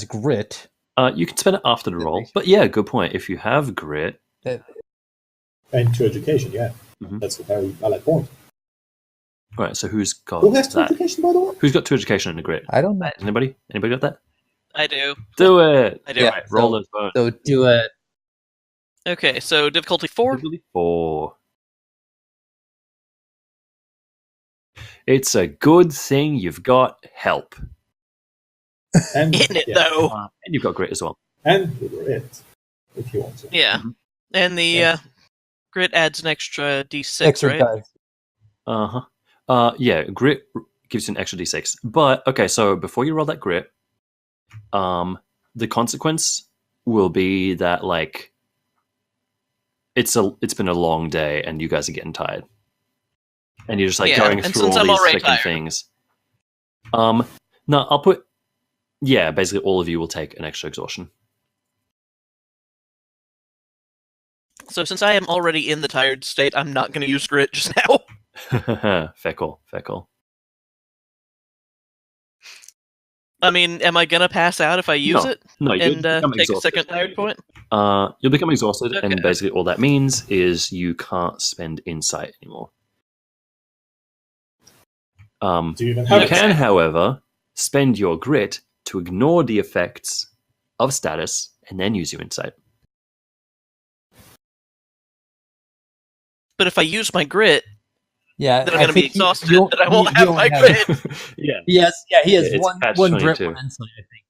grit, You can spend it after the roll. But yeah, good point. If you have grit, And to education, yeah. Mhm. That's a very valid point. all right. So who's got Who has 2 that? education, by the way? Who's got 2 education and a grit? I don't know. Anybody? Anybody got that? I do. Do it. I do. Yeah. All right, roll so- those bones. So do it. Okay, so difficulty 4. Difficulty 4. It's a good thing you've got help, And, In it, yeah. though. and you've got grit as well. And it, if you want to. Yeah. Mhm. And the Yes. grit adds an extra d6, Extra right? dice. Yeah, grit gives you an extra d6. But okay, so before you roll that grit, the consequence will be that it's been a long day and you guys are getting tired, and you're just going and through since all I'm these already freaking tired. things. No, I'll put basically all of you will take an extra exhaustion. So since I am already in the tired state, I'm not going to use grit just now. Fair call. I mean, am I gonna pass out if I use No. it No, you'll and become take a exhausted. second tired point? You'll become exhausted, Okay. and basically all that means is you can't spend insight anymore. Do you even You have Okay. can, however, spend your grit to ignore the effects of status and then use your insight. But if I use my grit, Yeah, then I'm gonna be think exhausted. you- That I won't you have don't my have- grit. Yeah. He has It's one patch grit, 22. one insight, I think.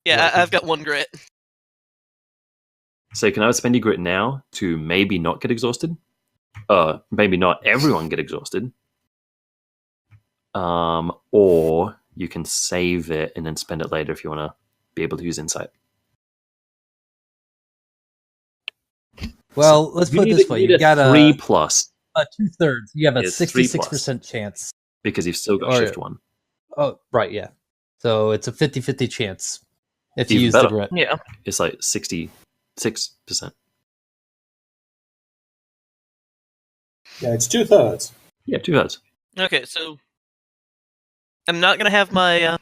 Yeah, I've got 1 grit. So you can either spend your grit now to maybe not get exhausted, maybe not everyone get exhausted, or you can save it and then spend it later if you want to be able to use insight. Well, let's put it this way: you got 3 plus a 2/3. You have a It's 3 plus. 66% chance. because you've still got Or- shift 1. Oh, right, yeah. So it's a 50-50 chance if you Even use better. the grit. Yeah. It's like 66%. Yeah, it's 2/3. Yeah, 2/3. Okay, so I'm not gonna have my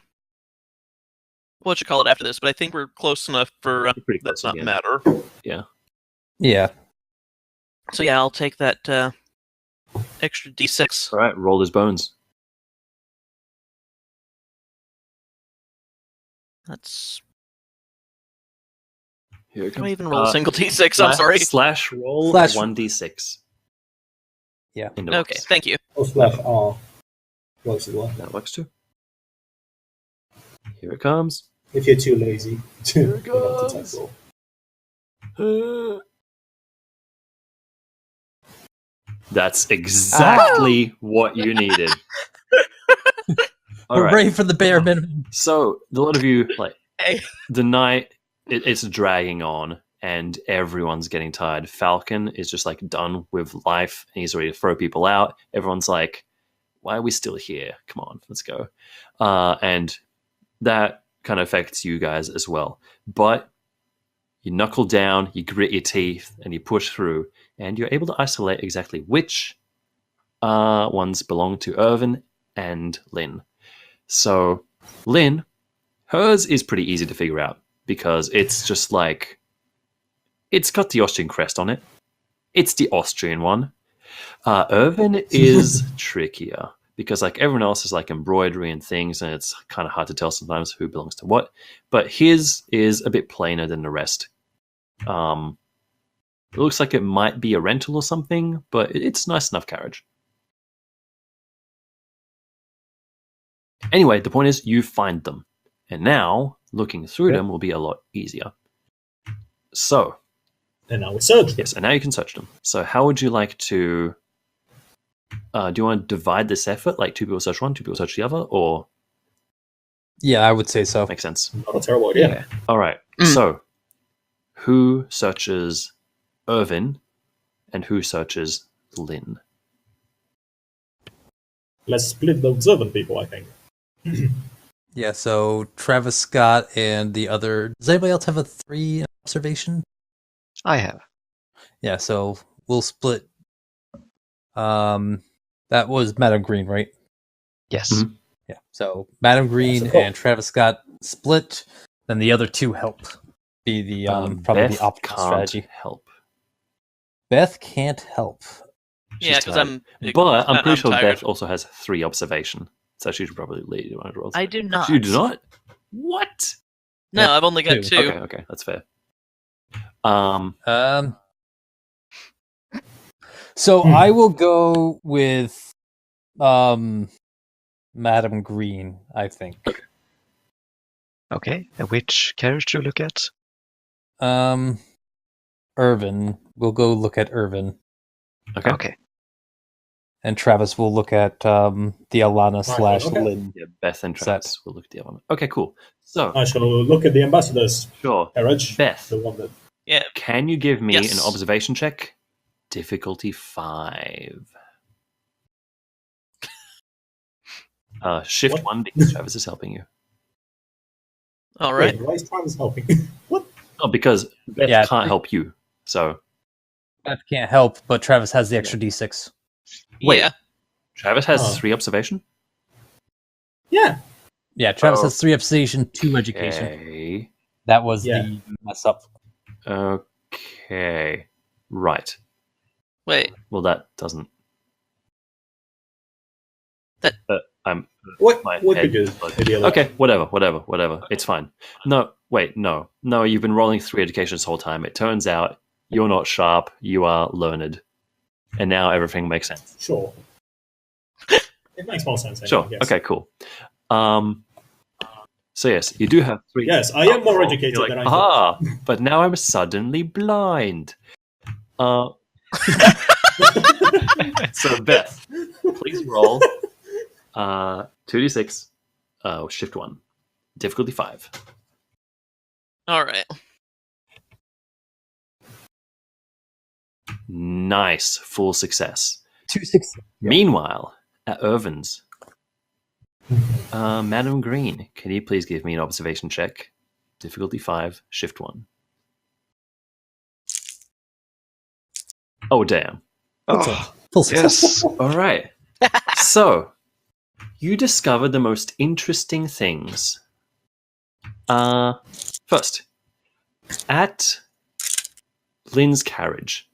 what you call it after this, but I think we're close enough for You're pretty that's close not again. matter. Yeah. So yeah, I'll take that extra D6. All right, roll his bones. That's Here it can I comes. even roll a single D6? I'm sorry. Slash roll Slash- 1d6. Yeah. In the Okay, box. thank you. Oh, slash R. Works as well. That works too. Here it comes. If you're too lazy to Here it give up the goes. type roll. That's exactly what you needed. All right. Hooray for the bare minimum. So a lot of you like Hey. the night. It's dragging on, and everyone's getting tired. Falcon is just like done with life, and he's ready to throw people out. Everyone's like, "Why are we still here? Come on, let's go." And that kind of affects you guys as well. But you knuckle down, you grit your teeth, and you push through, and you're able to isolate exactly which ones belong to Irvin and Lynn. So, Lynn, hers is pretty easy to figure out because it's just like it's got the Austrian crest on it. It's the Austrian one. Irvin is trickier because like everyone else is like embroidery and things, and it's kind of hard to tell sometimes who belongs to what. But his is a bit plainer than the rest. It looks like it might be a rental or something, but it's nice enough carriage. Anyway, the point is you find them. And now looking through them will be a lot easier. So, And now we search. yes, and now you can search them. So how would you like to... do you want to divide this effort? Like 2 people search one, 2 people search the other? Or Yeah, I would say so. makes sense? Not a terrible idea. All right. So, who searches Irvin and who searches Lynn? Let's split the observant people, I think. Yeah, so Travis Scott and the other... Does anybody else have a 3 observation? I have. Yeah, so we'll split... that was Madam Green, right? Yes. Mhm. Yeah, so Madam Green Yes, of course. and Travis Scott split, then the other 2 help. Be the probably Beth the optimal can't strategy. help. Beth can't help. Yeah, She's because tired. I'm. But I'm pretty sure tired. Beth also has 3 observation. So she should probably lead one of the rolls. I do not. You do not? What? No, Yeah, I've only got 2. 2. Okay, that's fair. So I will go with Madam Green, I think. Okay. And which carriage do you look at? Irvin. We'll go look at Irvin. Okay. Okay. And Travis will look at the Alana / okay. Lynn. Yeah, Beth and Set. Travis will look at the other one. Okay, cool. So, I shall look at the ambassador's sure. carriage. Beth, The one that. Yeah. can you give me Yes. an observation check? Difficulty 5. Shift What? 1 because Travis is helping you. All right. Wait, why is Travis helping? What? Oh, because Beth Yeah, can't help you. So, Beth can't help, but Travis has the extra D6. Wait. Yeah. Travis has Oh. 3 observation? Yeah. Yeah, Travis has 3 observation, 2 education. Okay. That was Yeah. the mess up. Okay. Right. Wait, Well, that doesn't. That- I'm. What My could head you is like- maybe Okay, whatever. It's fine. No, wait, no. You've been rolling 3 education this whole time. It turns out you're not sharp. You are learned, and now everything makes sense. Sure. It makes more sense. Anyway, Sure. Yes. Okay. Cool. So yes, you do have 3. Yes, I am more educated You're like, than I thought. but now I'm suddenly blind. So Beth, please roll 2d6, shift 1, difficulty 5. all right. Nice, full success. 2 6. Meanwhile, at Irvin's, Madam Green, can you please give me an observation check? Difficulty 5, shift 1. Oh, damn. Oh, Full success. yes. All right. So, you discovered the most interesting things. First, at Lynn's carriage,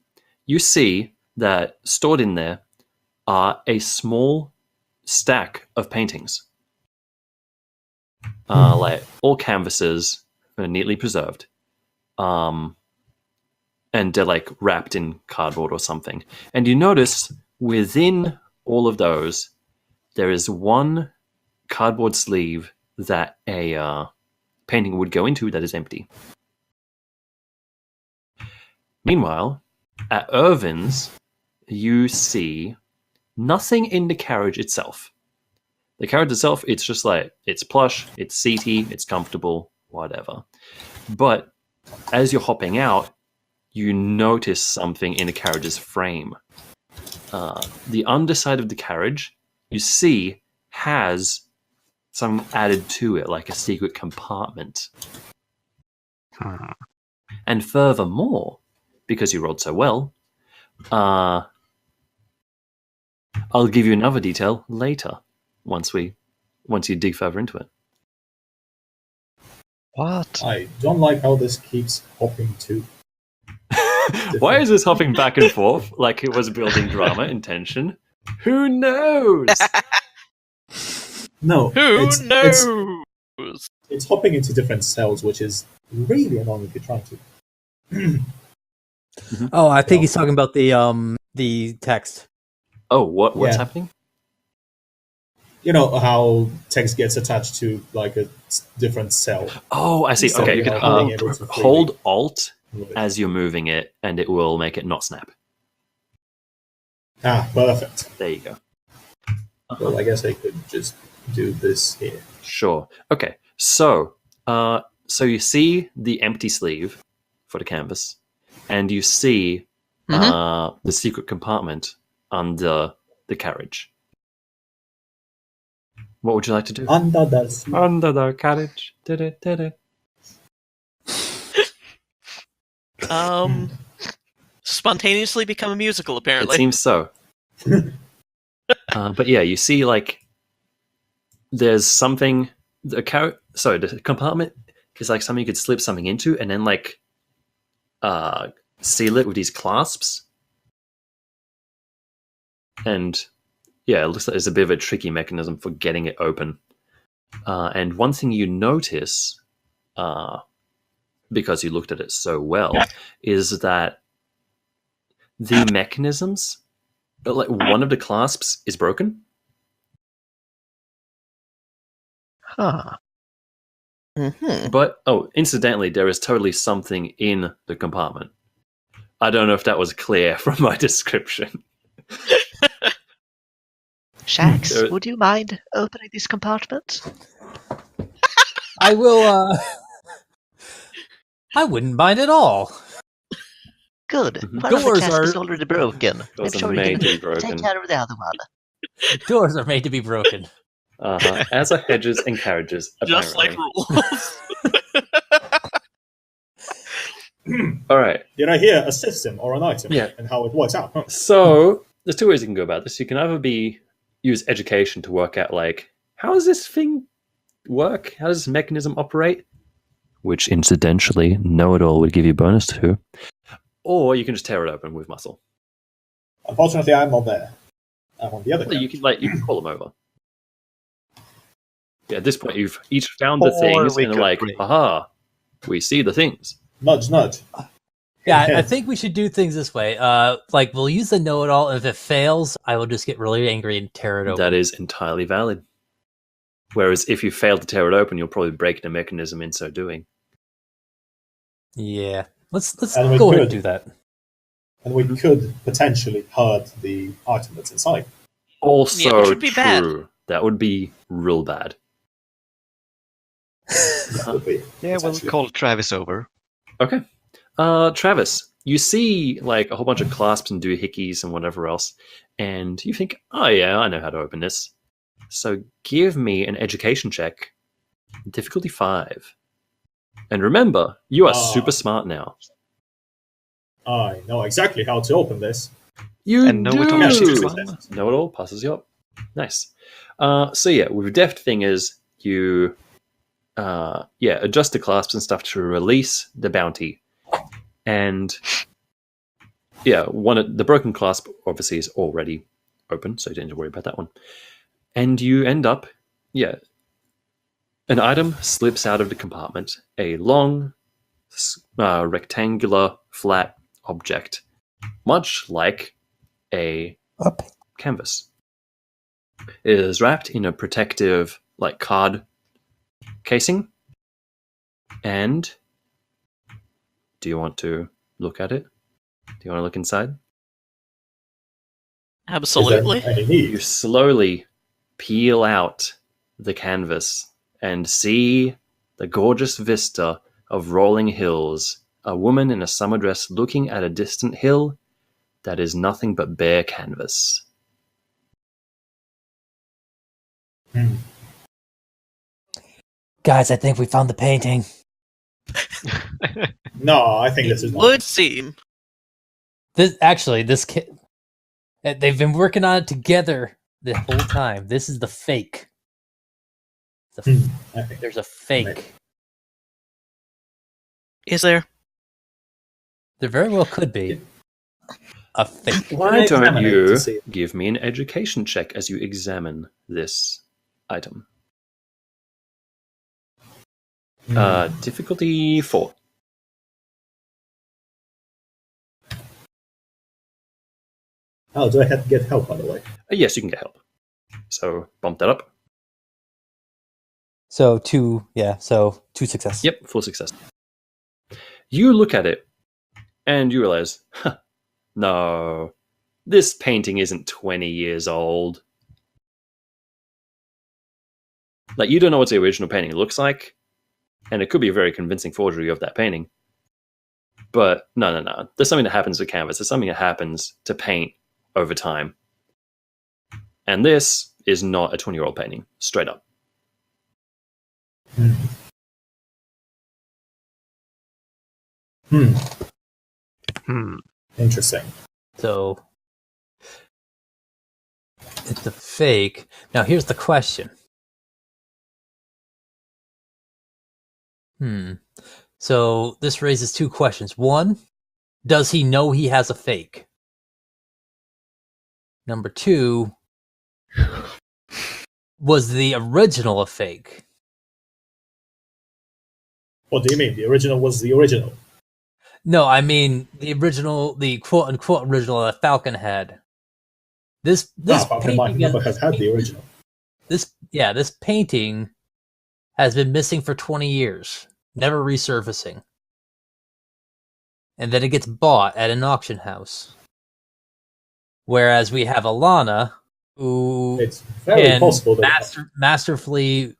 you see that stored in there are a small stack of paintings. Like all canvases, neatly preserved. And they're like wrapped in cardboard or something. And you notice within all of those, there is one cardboard sleeve that a painting would go into that is empty. Meanwhile, at Irvin's, you see nothing in the carriage itself. The carriage itself, it's just like, it's plush, it's seaty, it's comfortable, whatever. But as you're hopping out, you notice something in the carriage's frame. The underside of the carriage, you see, has something added to it, like a secret compartment. And furthermore, because you rolled so well, I'll give you another detail later, once you dig further into it. What? I don't like how this keeps hopping too. Why is this hopping back and forth like it was building drama and tension? Who knows? No, Who it's, knows? It's hopping into different cells, which is really annoying if you're trying to. Oh, I think he's talking about the text. Oh, what's Yeah. happening? You know how text gets attached to like a different cell. Oh, I see. So Okay, you can hold it to freely hold Alt move it. as you're moving it, and it will make it not snap. Ah, perfect. There you go. Well, I guess I could just do this here. Sure. Okay. So you see the empty sleeve for the canvas, and you see the secret compartment under the carriage. What would you like to do? Under the Under the carriage. Did it. Spontaneously become a musical, It apparently. seems so. But yeah, you see, like, there's something. The compartment is like something you could slip something into, and then like seal it with these clasps. And yeah, it looks like there's a bit of a tricky mechanism for getting it open. And one thing you notice, because you looked at it so well, is that the mechanisms, like one of the clasps is broken. Huh. Mhm. But, incidentally, there is totally something in the compartment. I don't know if that was clear from my description. Shax, There- would you mind opening this compartment? I will. I wouldn't mind at all. Good. Mhm. One of the Doors clasps is are- already broken. I'm Doors are sure you made to be can broken. take care of the other one. Doors are made to be broken. As are hedges and carriages, apparently. Just like rules. All right. Did I hear a system or an item Yeah. and how it works out? Huh? So there's 2 ways you can go about this. You can either use education to work out, like, how does this thing work? How does this mechanism operate? Which, incidentally, know-it-all would give you bonus to. Or you can just tear it open with muscle. Unfortunately, I'm not there. I'm on the other Well, couch. you can call them over. Yeah, at this point, you've each found the Or things we and are could like, bring- aha, we see the things. Nudge, nudge. Yeah, I think we should do things this way. Like we'll use the know-it-all, and if it fails, I will just get really angry and tear it open. That is entirely valid. Whereas if you fail to tear it open, you'll probably break the mechanism in so doing. Yeah, let's And we go ahead could. and do that. And we could potentially hurt the item that's inside. Also Yeah, which would be bad. true. That would be real bad. That would be Yeah, we'll potentially- call Travis over. Okay. Travis, you see like a whole bunch of clasps and doohickeys and whatever else, and you think, oh yeah, I know how to open this. So give me an education check. Difficulty 5. And remember, you are super smart now. I know exactly how to open this. You And know it all do. is one. Know it all passes you up. Nice. So yeah, with deft fingers, you adjust the clasps and stuff to release the bounty. And yeah, the broken clasp obviously is already open, so you don't need to worry about that one. And you end up, an item slips out of the compartment, a long, rectangular, flat object, much like a canvas. It is wrapped in a protective, like, card casing. And do you want to look at it? Do you want to look inside? Absolutely. Is there any need? You slowly peel out the canvas and see the gorgeous vista of rolling hills, a woman in a summer dress looking at a distant hill that is nothing but bare canvas. Guys, I think we found the painting. No, I think this It is not. would seem. This kid, they've been working on it together the whole time. This is the fake. I think There's a fake. Maybe. Is there? There very well could be a fake. Why don't Examine it you to see. give me an education check as you examine this item? Difficulty 4. Oh, do I have to get help, by the way? Yes, you can get help. So bump that up. So two success. Yep, full success. You look at it and you realize, no, this painting isn't 20 years old. Like, you don't know what the original painting looks like, and it could be a very convincing forgery of that painting. But no. There's something that happens to canvas. There's something that happens to paint over time. And this is not a 20-year-old painting, straight up. Interesting. So it's a fake. Now here's the question. So this raises two questions. One, does he know he has a fake? Number two, was the original a fake? What do you mean? The original was the original. No, I mean the original, the quote unquote original that Falcon had. This Falcon might painting, never have had the original. this painting has been missing for 20 years, never resurfacing. And then it gets bought at an auction house. Whereas we have Alana, who It's very can possible that masterfully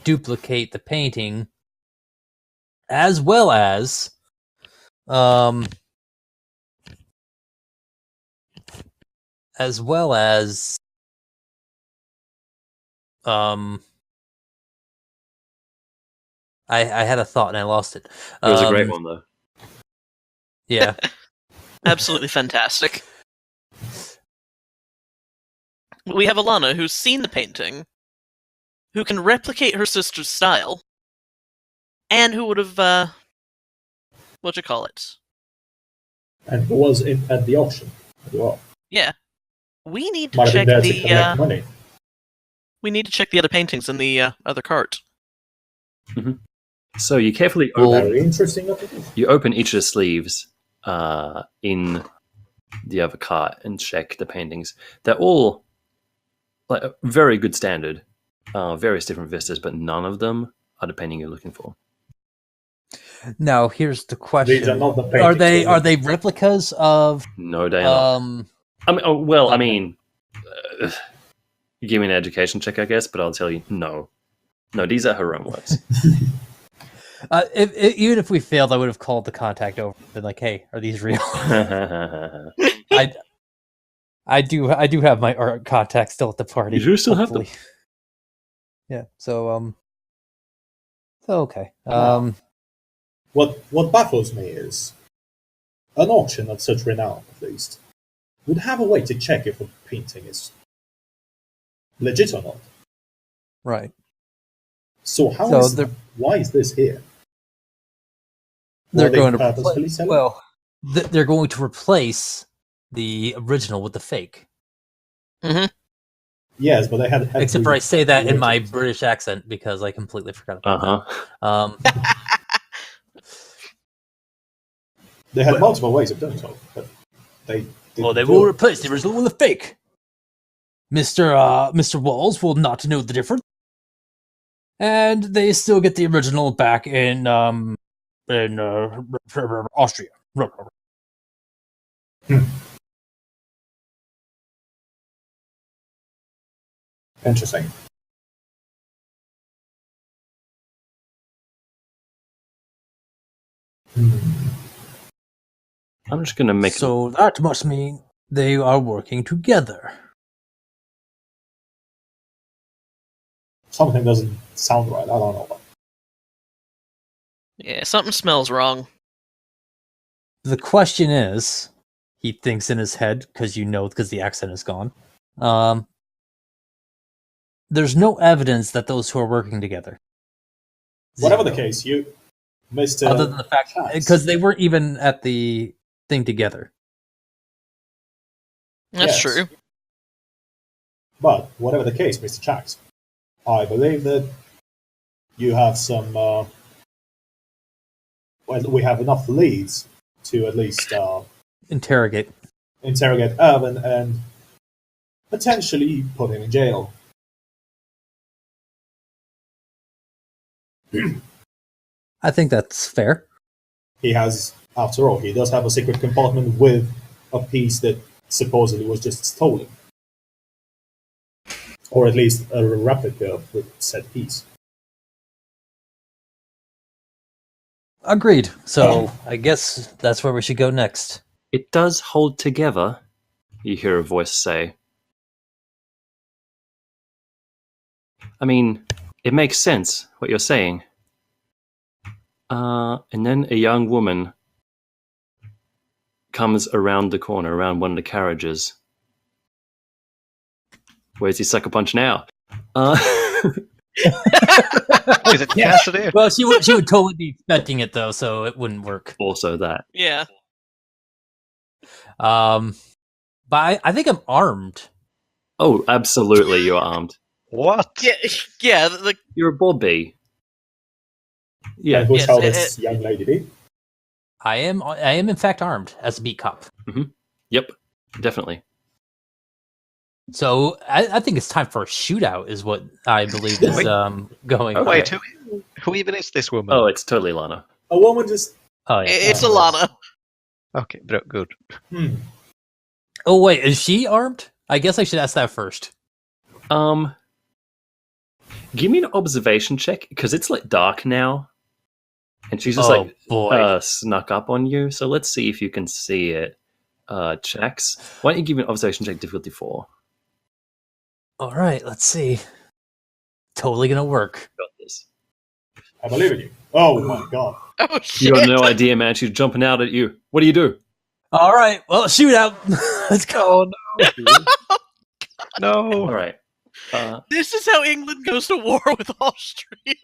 duplicate the painting, as well as I had a thought and I lost it. It was a great one, though. Yeah. Absolutely fantastic. We have Alana, who's seen the painting, who can replicate her sister's style, and who would have, what you call it? And who was at the auction as well. Yeah. We need to Might have been check there to collect money. We need to check the other paintings in the other cart. Mm-hmm. So you carefully Very interesting application. you open each of the sleeves in the other cart and check the paintings. They're all like very good standard, various different vistas, but none of them are the painting you're looking for. Now, here's the question: These are not the paintings. Are they replicas of? No, they're not. I mean, you give me an education check, I guess, but I'll tell you, no, these are her own works. Even if we failed, I would have called the contact over and been like, "Hey, are these real?" I do have my art contact still at the party. You do still have them. Yeah. So okay. What baffles me is an auction of such renown, at least, would have a way to check if a painting is legit or not. Right. So why is this here? They're Were they going to purposefully replace. selling? Well, they're going to replace the original with the fake. Mm-hmm. Yes, but they had Except for I say that in my originals. British accent because I completely forgot about that. They had multiple ways of doing so, but they Well, they didn't will do it. replace the original with the fake. Mr. Walls will not know the difference, and they still get the original back in Austria. Interesting. I'm just going to make So that must mean they are working together. Something doesn't sound right. I don't know. Yeah, something smells wrong. The question is, he thinks in his head, because the accent is gone. There's no evidence that those two are working together. Whatever the Zero. case, you, Mr. Other than the fact, Chance. because they weren't even at the thing together. That's Yes. true. But whatever the case, Mr. Chax, I believe that you have some. Well, we have enough leads to at least Interrogate. interrogate Irvin and potentially put him in jail. I think that's fair. He has, after all, he does have a secret compartment with a piece that supposedly was just stolen. Or at least a replica of the said piece. Agreed. So I guess that's where we should go next. It does hold together, you hear a voice say. I mean, it makes sense, what you're saying. And then a young woman comes around the corner, around one of the carriages. Where's he sucker punch now? Is it Cassidy? Well, she would totally be expecting it though, so it wouldn't work. Also that. Yeah. But I think I'm armed. Oh, absolutely, you're armed. What? Yeah. You're a Bobby. Yeah. And who's Yes, how this young lady did? I am in fact armed as a beat cop. Yep, definitely. So I think it's time for a shootout, is what I believe is going. Okay. Wait, who even is this woman? Oh, it's totally Lana. A woman just. Oh yeah. It's Alana. Okay, good. Oh wait, is she armed? I guess I should ask that first. Give me an observation check, because it's like dark now. And she's just boy. snuck up on you. So let's see if you can see it. Checks. Why don't you give me an observation check difficulty 4? All right, let's see. Totally gonna work. Got this. I believe in you. Oh my god. Oh You shit! have no idea, man. She's jumping out at you. What do you do? All right, well, shootout. Let's go. No. All right. This is how England goes to war with Austria.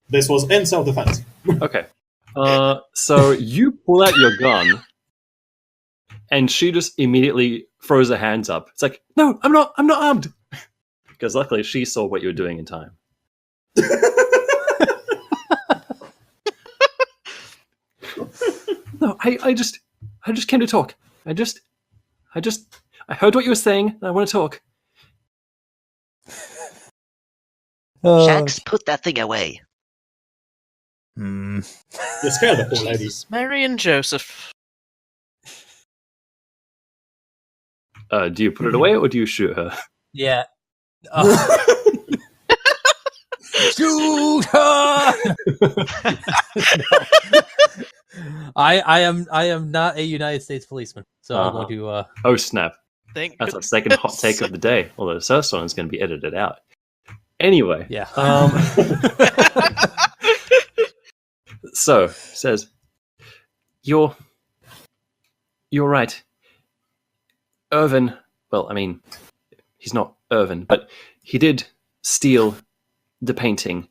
This was in self-defense. Okay. So you pull out your gun, and she just immediately throws her hands up. It's like, no, I'm not armed. Because luckily she saw what you were doing in time. No, I just came to talk. I heard what you were saying, and I want to talk. Shax, put that thing away. You scared the poor lady. Jesus, Mary and Joseph. Do you put it away, or do you shoot her? Yeah. Shoot her! I am not a United States policeman, so I'm going to. Oh snap! Thank That's our second hot take of the day. Although the first one is going to be edited out. Anyway, Yeah. So says, you're right. Irvin. Well, I mean, he's not Irvin, but he did steal the painting,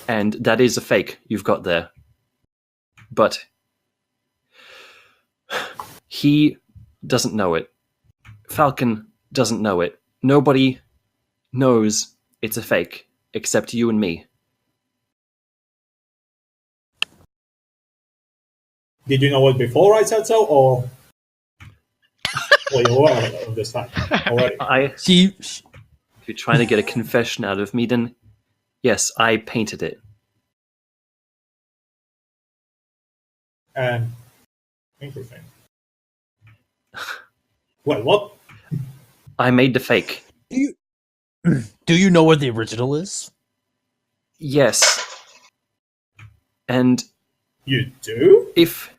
and that is a fake you've got there. But he doesn't know it. Falcon doesn't know it. Nobody knows it's a fake except you and me. Did you know it before I said so, or were you aware of this fact already? If you're trying to get a confession out of me, then yes, I painted it. Interesting. Well, what? I made the fake. Do you know where the original is? Yes. And You do? if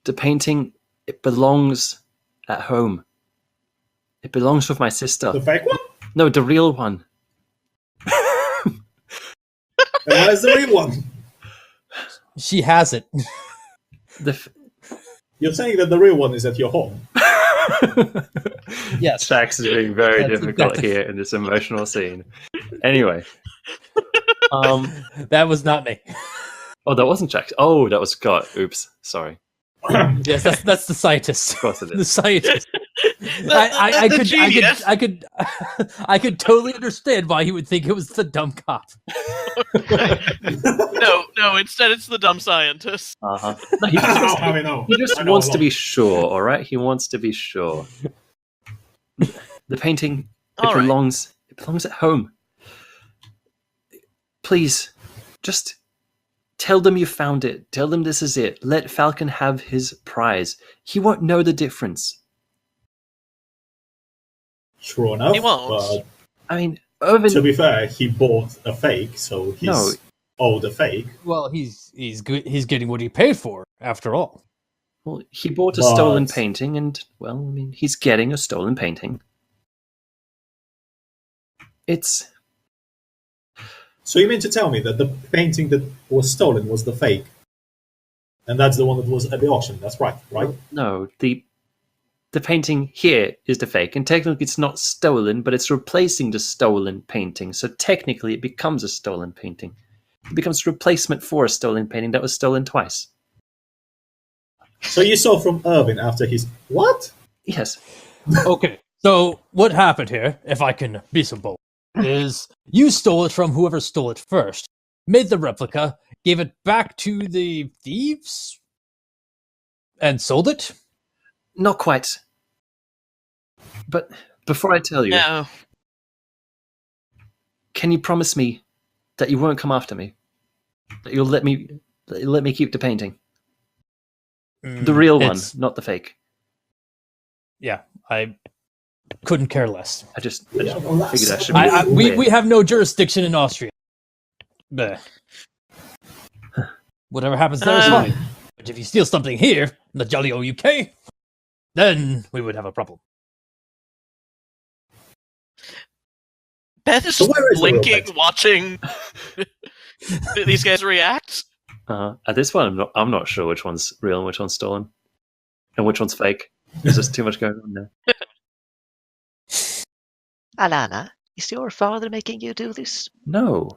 the painting, it belongs at home. It belongs with my sister. The fake one? No, the real one. And where's the real one? She has it. You're saying that the real one is at your home? Yes. Shax is being very That's difficult exactly- here in this emotional scene. Anyway. That was not me. Oh, that wasn't Shax. Oh, that was Scott. Oops. Sorry. Yes, that's the scientist. Of course it The is. scientist. The genius. I could totally understand why he would think it was the dumb cop. No, instead it's the dumb scientist. Uh-huh. No, How I know? he just I know wants a to lot. be sure, all right? He wants to be sure. The painting, All right. it belongs at home. Please, just tell them you found it. Tell them this is it. Let Falcon have his prize. He won't know the difference. Sure enough. He won't. But I mean, Irvin... to be fair, he bought a fake, so he's No. owed a fake. Well, he's getting what he paid for, after all. Well, he bought a But- stolen painting, and, well, I mean, he's getting a stolen painting. It's... So you mean to tell me that the painting that was stolen was the fake? And that's the one that was at the auction, that's right? No, the painting here is the fake, and technically it's not stolen, but it's replacing the stolen painting, so technically it becomes a stolen painting. It becomes a replacement for a stolen painting that was stolen twice. So you saw from Irvin after his... What? Yes. Okay, so what happened here, if I can be so bold, is you stole it from whoever stole it first, made the replica, gave it back to the thieves, and sold it? Not quite. But before I tell you, No. can you promise me that you won't come after me? That you'll let me keep the painting? The real one, It's- not the fake. Yeah, I couldn't care less. I just Yeah, well, that's- figured I should be We have no jurisdiction in Austria. Bleh. Whatever happens there is fine. But if you steal something here, in the jolly old UK, then we would have a problem. Beth is So just where is the real blinking, painting? watching these guys react. at this one, I'm not sure which one's real and which one's stolen. And which one's fake? There's just too much going on there. Alana, is your father making you do this? No.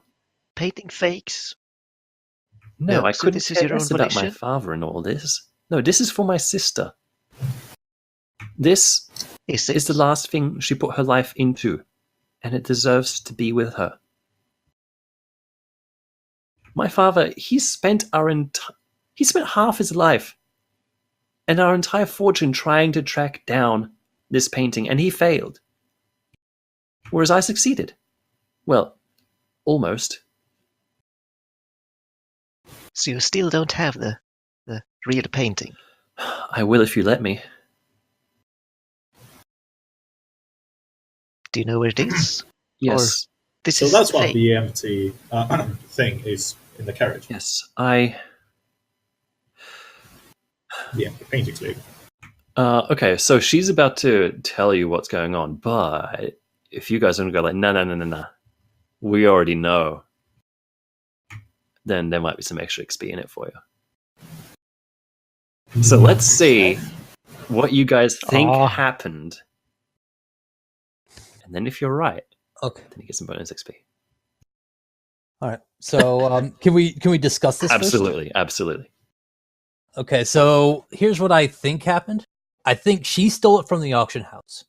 Painting fakes? No, No, I so couldn't this is care your less own about my volition? father and all this. No, this is for my sister. This Is is the last thing she put her life into, and it deserves to be with her. My father, he spent half his life and our entire fortune trying to track down this painting, and he failed. Whereas I succeeded. Well, almost. So you still don't have the real painting? I will if you let me. Do you know where it is? Yes. This So is that's what fake. the empty thing is in the carriage. Yes, The empty painting sleeve. okay, so she's about to tell you what's going on, but if you guys don't go like, no, we already know, then there might be some extra XP in it for you. So let's see what you guys think happened. And then if you're right, Okay. then you get some bonus XP. All right. So can we discuss this first? Absolutely. Okay, so here's what I think happened. I think she stole it from the auction house.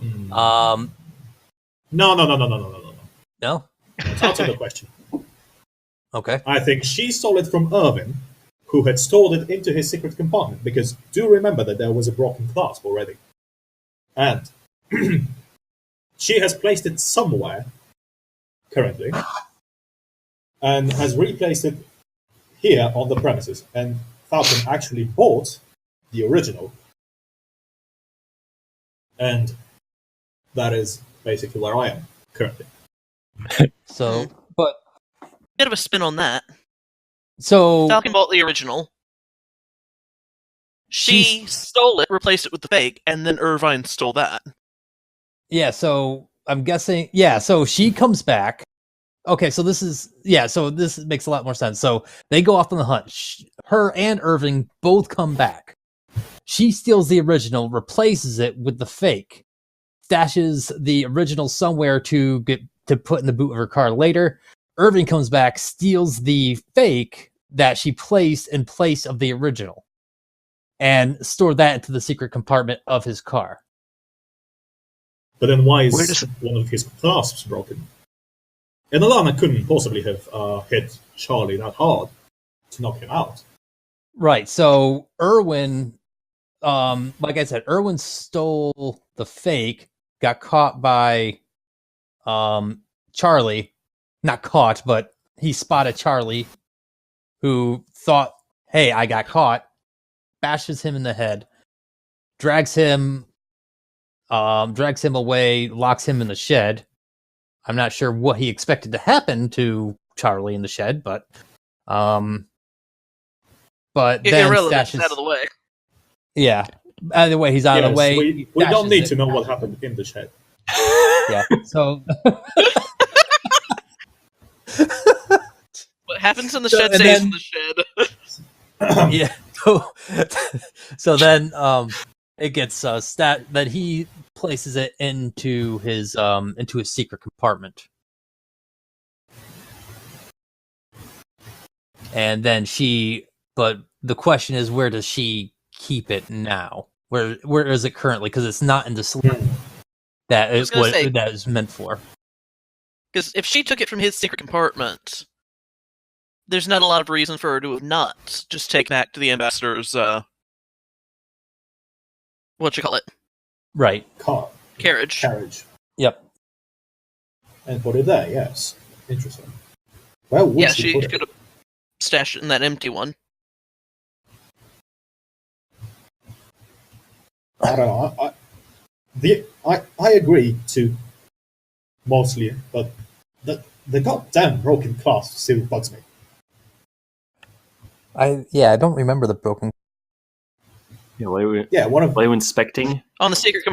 No. No? That's out of the question. Okay. I think she stole it from Irvin, who had stored it into his secret compartment, because do remember that there was a broken clasp already. And she has placed it somewhere, currently, and has replaced it here on the premises. And Falcon actually bought the original. And that is basically where I am currently. So, but Bit of a spin on that. so Falcon bought the original. She stole it, replaced it with the fake, and then Irvine stole that. yeah, so I'm guessing so she comes back. Okay, so this makes a lot more sense. So they go off on the hunt. Her and Irving both come back. She steals the original, replaces it with the fake, stashes the original somewhere to put in the boot of her car later. Irving comes back, steals the fake that she placed in place of the original, and stored that into the secret compartment of his car. But then why is one of his clasps broken? And Alana couldn't possibly have hit Charlie that hard to knock him out. Right. So Irwin, like I said, Irwin stole the fake, got caught by Charlie. Not caught, but he spotted Charlie, who thought, hey, I got caught, bashes him in the head, drags him away, locks him in the shed. I'm not sure what he expected to happen to Charlie in the shed, but then Irrelevant, stashes out of the way. Yeah. Either way, he's out of the way. We don't need to know what happened in the shed. Yeah. So what happens in the shed stays in the shed. yeah. So then it gets that he places it into his secret compartment. And then but the question is, where does she keep it now? Where is it currently? Because it's not in the sleeve that is what that is meant for. Because if she took it from his secret compartment, there's not a lot of reason for her to have not just taken back to the ambassador's what you call it? Right. Carriage. Yep. And put it there, yes. Interesting. Well, yeah, she could have stashed it in that empty one. I don't know. I agree to mostly, but the goddamn broken clasp still bugs me. I don't remember the broken. Yeah, while you were inspecting on the secret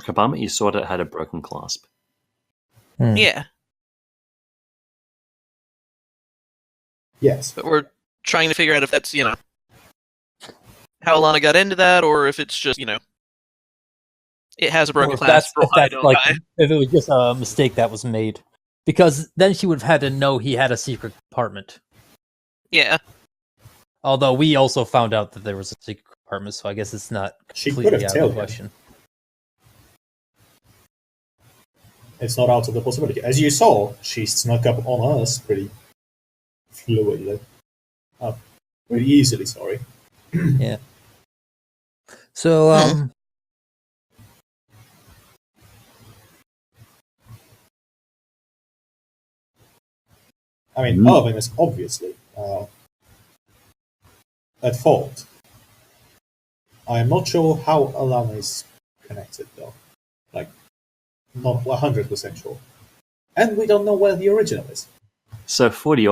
compartment, you saw that it had a broken clasp. Yeah. Yes. But we're trying to figure out if that's, how Alana got into that, or if it's just, it has a broken Or if glass. if it was just a mistake that was made. Because then she would have had to know he had a secret compartment. Yeah. Although we also found out that there was a secret compartment, so I guess it's not She could completely have out of told the him. question. It's not out of the possibility. As you saw, she snuck up on us pretty fluidly. Pretty easily, sorry. Yeah. So, I mean, Irvin is obviously at fault. I am not sure how Alana is connected, though. Like, not 100% sure. And we don't know where the original is. So for the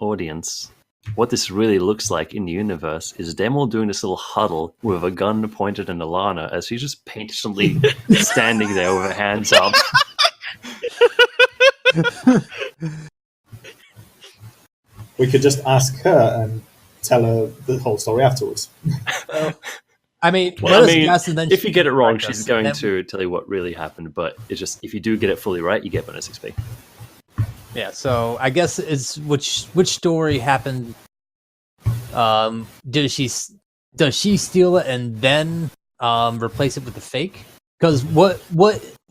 audience, what this really looks like in the universe is them all doing this little huddle with a gun pointed at Alana as she's just patiently standing there with her hands up. We could just ask her and tell her the whole story afterwards. I mean, Well, let us guess, and then if she you get it can wrong, correct she's us, going and to tell you what really happened. But it's just if you do get it fully right, you get bonus XP. Yeah, so I guess it's which story happened. Does she steal it and then replace it with the fake? Because what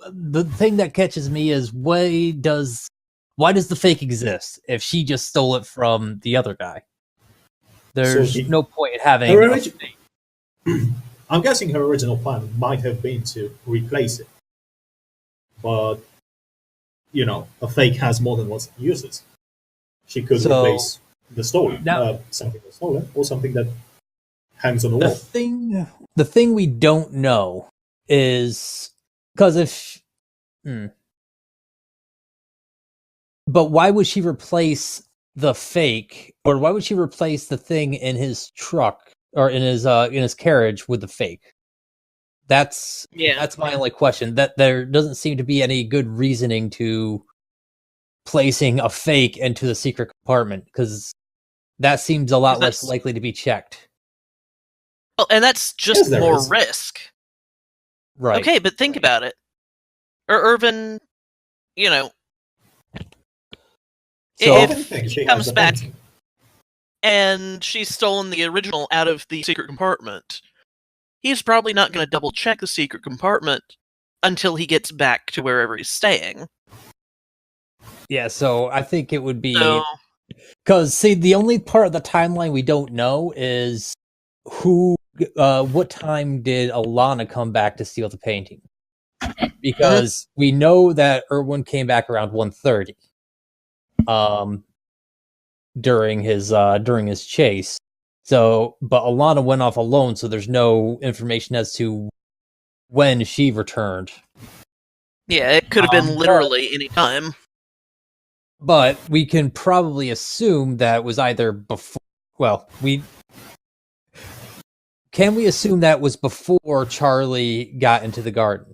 the thing that catches me is why does the fake exist if she just stole it from the other guy? There's no point in having a fake. I'm guessing her original plan might have been to replace it. But, a fake has more than one uses. She could replace the stolen, something that's stolen, or something that hangs on the wall. The thing we don't know is because if, but why would she replace the fake, or why would she replace the thing in his truck or in his carriage with the fake? That's my only question. That there doesn't seem to be any good reasoning to placing a fake into the secret compartment because that seems a lot less likely to be checked. Well, and that's just more risk. Right. Okay, but think about it. Irvin, if she comes back and she's stolen the original out of the secret compartment, he's probably not going to double check the secret compartment until he gets back to wherever he's staying. Yeah, so I think it would be because see, the only part of the timeline we don't know is what time did Alana come back to steal the painting? Because we know that Irwin came back around 1:30 during his chase. So, but Alana went off alone, so there's no information as to when she returned. Yeah, it could have been literally any time. But we can probably assume that was either before. Well, can we assume that was before Charlie got into the garden?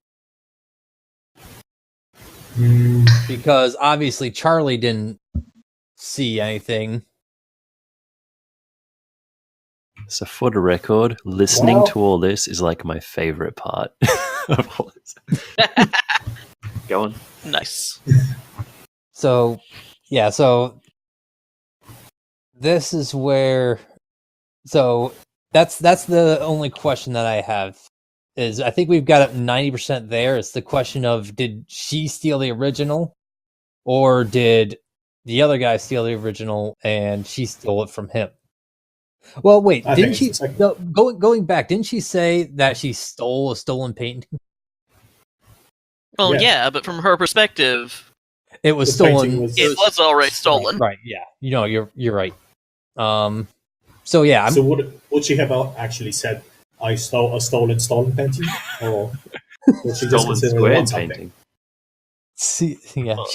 Because obviously Charlie didn't see anything. So for the record, listening to all this is like my favorite part of all this. Go on. Nice. So, yeah, so this is where... So, that's the only question that I have. Is I think we've got it 90% there. It's the question of, did she steal the original? Or did the other guy steal the original and she stole it from him? Well, wait, didn't she... No, going back, didn't she say that she stole a stolen painting? Well, yeah, but from her perspective... It was stolen. It was already stolen. Right, yeah. You're right. So, yeah. So would she have actually said, I stole a stolen painting? Or would she just consider it one painting? She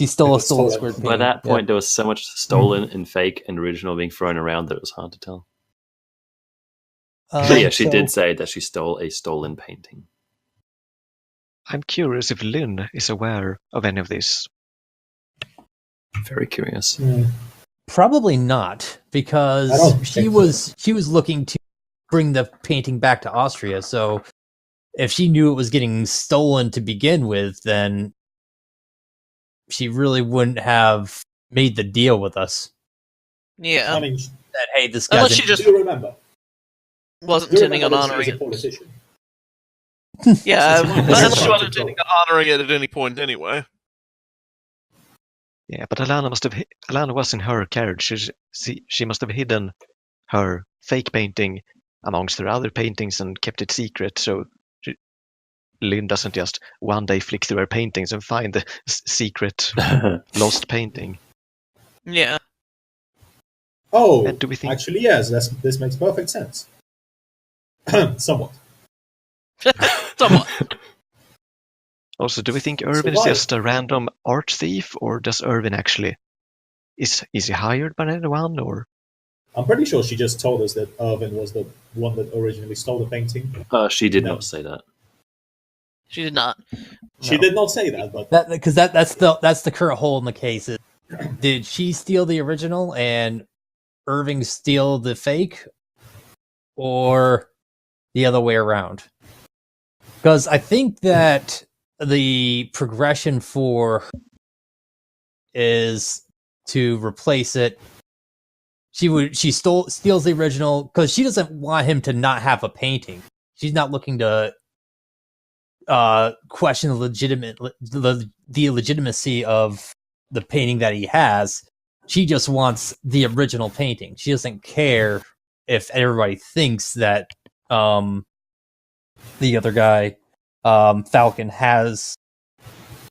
stole a stolen square painting. By that point, there was so much stolen and fake and original being thrown around that it was hard to tell. But yeah, she did say that she stole a stolen painting. I'm curious if Lynn is aware of any of this. Very curious. Probably not, because she was looking to bring the painting back to Austria. So if she knew it was getting stolen to begin with, then she really wouldn't have made the deal with us. Yeah. I mean, That, hey, this guy. Unless she just do you remember? wasn't Do you intending on remember that honoring she is a it. politician? Yeah, Since you might unless she have wasn't to intending on honoring it at any point anyway. Yeah, but Alana was in her carriage. She must have hidden her fake painting amongst her other paintings and kept it secret. So Lynn doesn't just one day flick through her paintings and find the secret lost painting. Yeah. Oh, And do we think- actually, yes. This makes perfect sense. Somewhat. Somewhat. Also, do we think Irvin is why- just a random art thief, or does Irvin actually is he hired by anyone, or I'm pretty sure she just told us that Irvin was the one that originally stole the painting. She did No. not say that. She did not. She did not say that, but That's the current hole in the case. Is, did she steal the original and Irving steal the fake, or the other way around? Because I think that the progression for is to replace it. She steals the original because she doesn't want him to not have a painting. She's not looking to question the legitimacy of the painting that he has. She just wants the original painting. She doesn't care if everybody thinks that the other guy, Falcon, has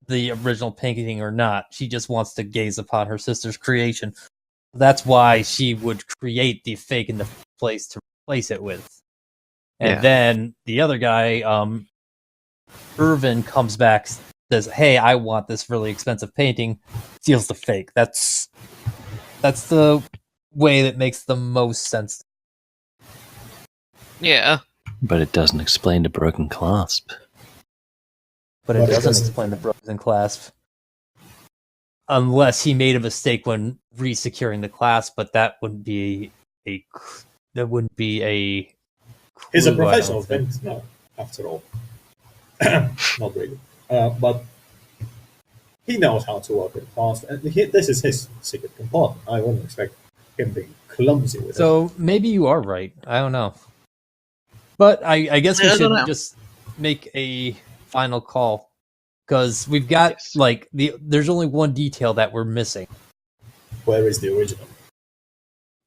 the original painting or not. She just wants to gaze upon her sister's creation. That's why she would create the fake in the place to replace it with. And then the other guy, Irvin, comes back, says, "Hey, I want this really expensive painting," steals the fake. That's the way that makes the most sense. Yeah. But it doesn't explain the broken clasp. But it doesn't explain the broken clasp. Unless he made a mistake when re-securing the clasp, but that wouldn't be a he's a clue, I professional don't think. thing, no, after all. Not really. But he knows how to work it fast. And this is his secret compartment. I wouldn't expect him being clumsy with it. So maybe you are right. I don't know. But I guess we I don't should know. just make a final call. Because we've got, there's only one detail that we're missing. Where is the original?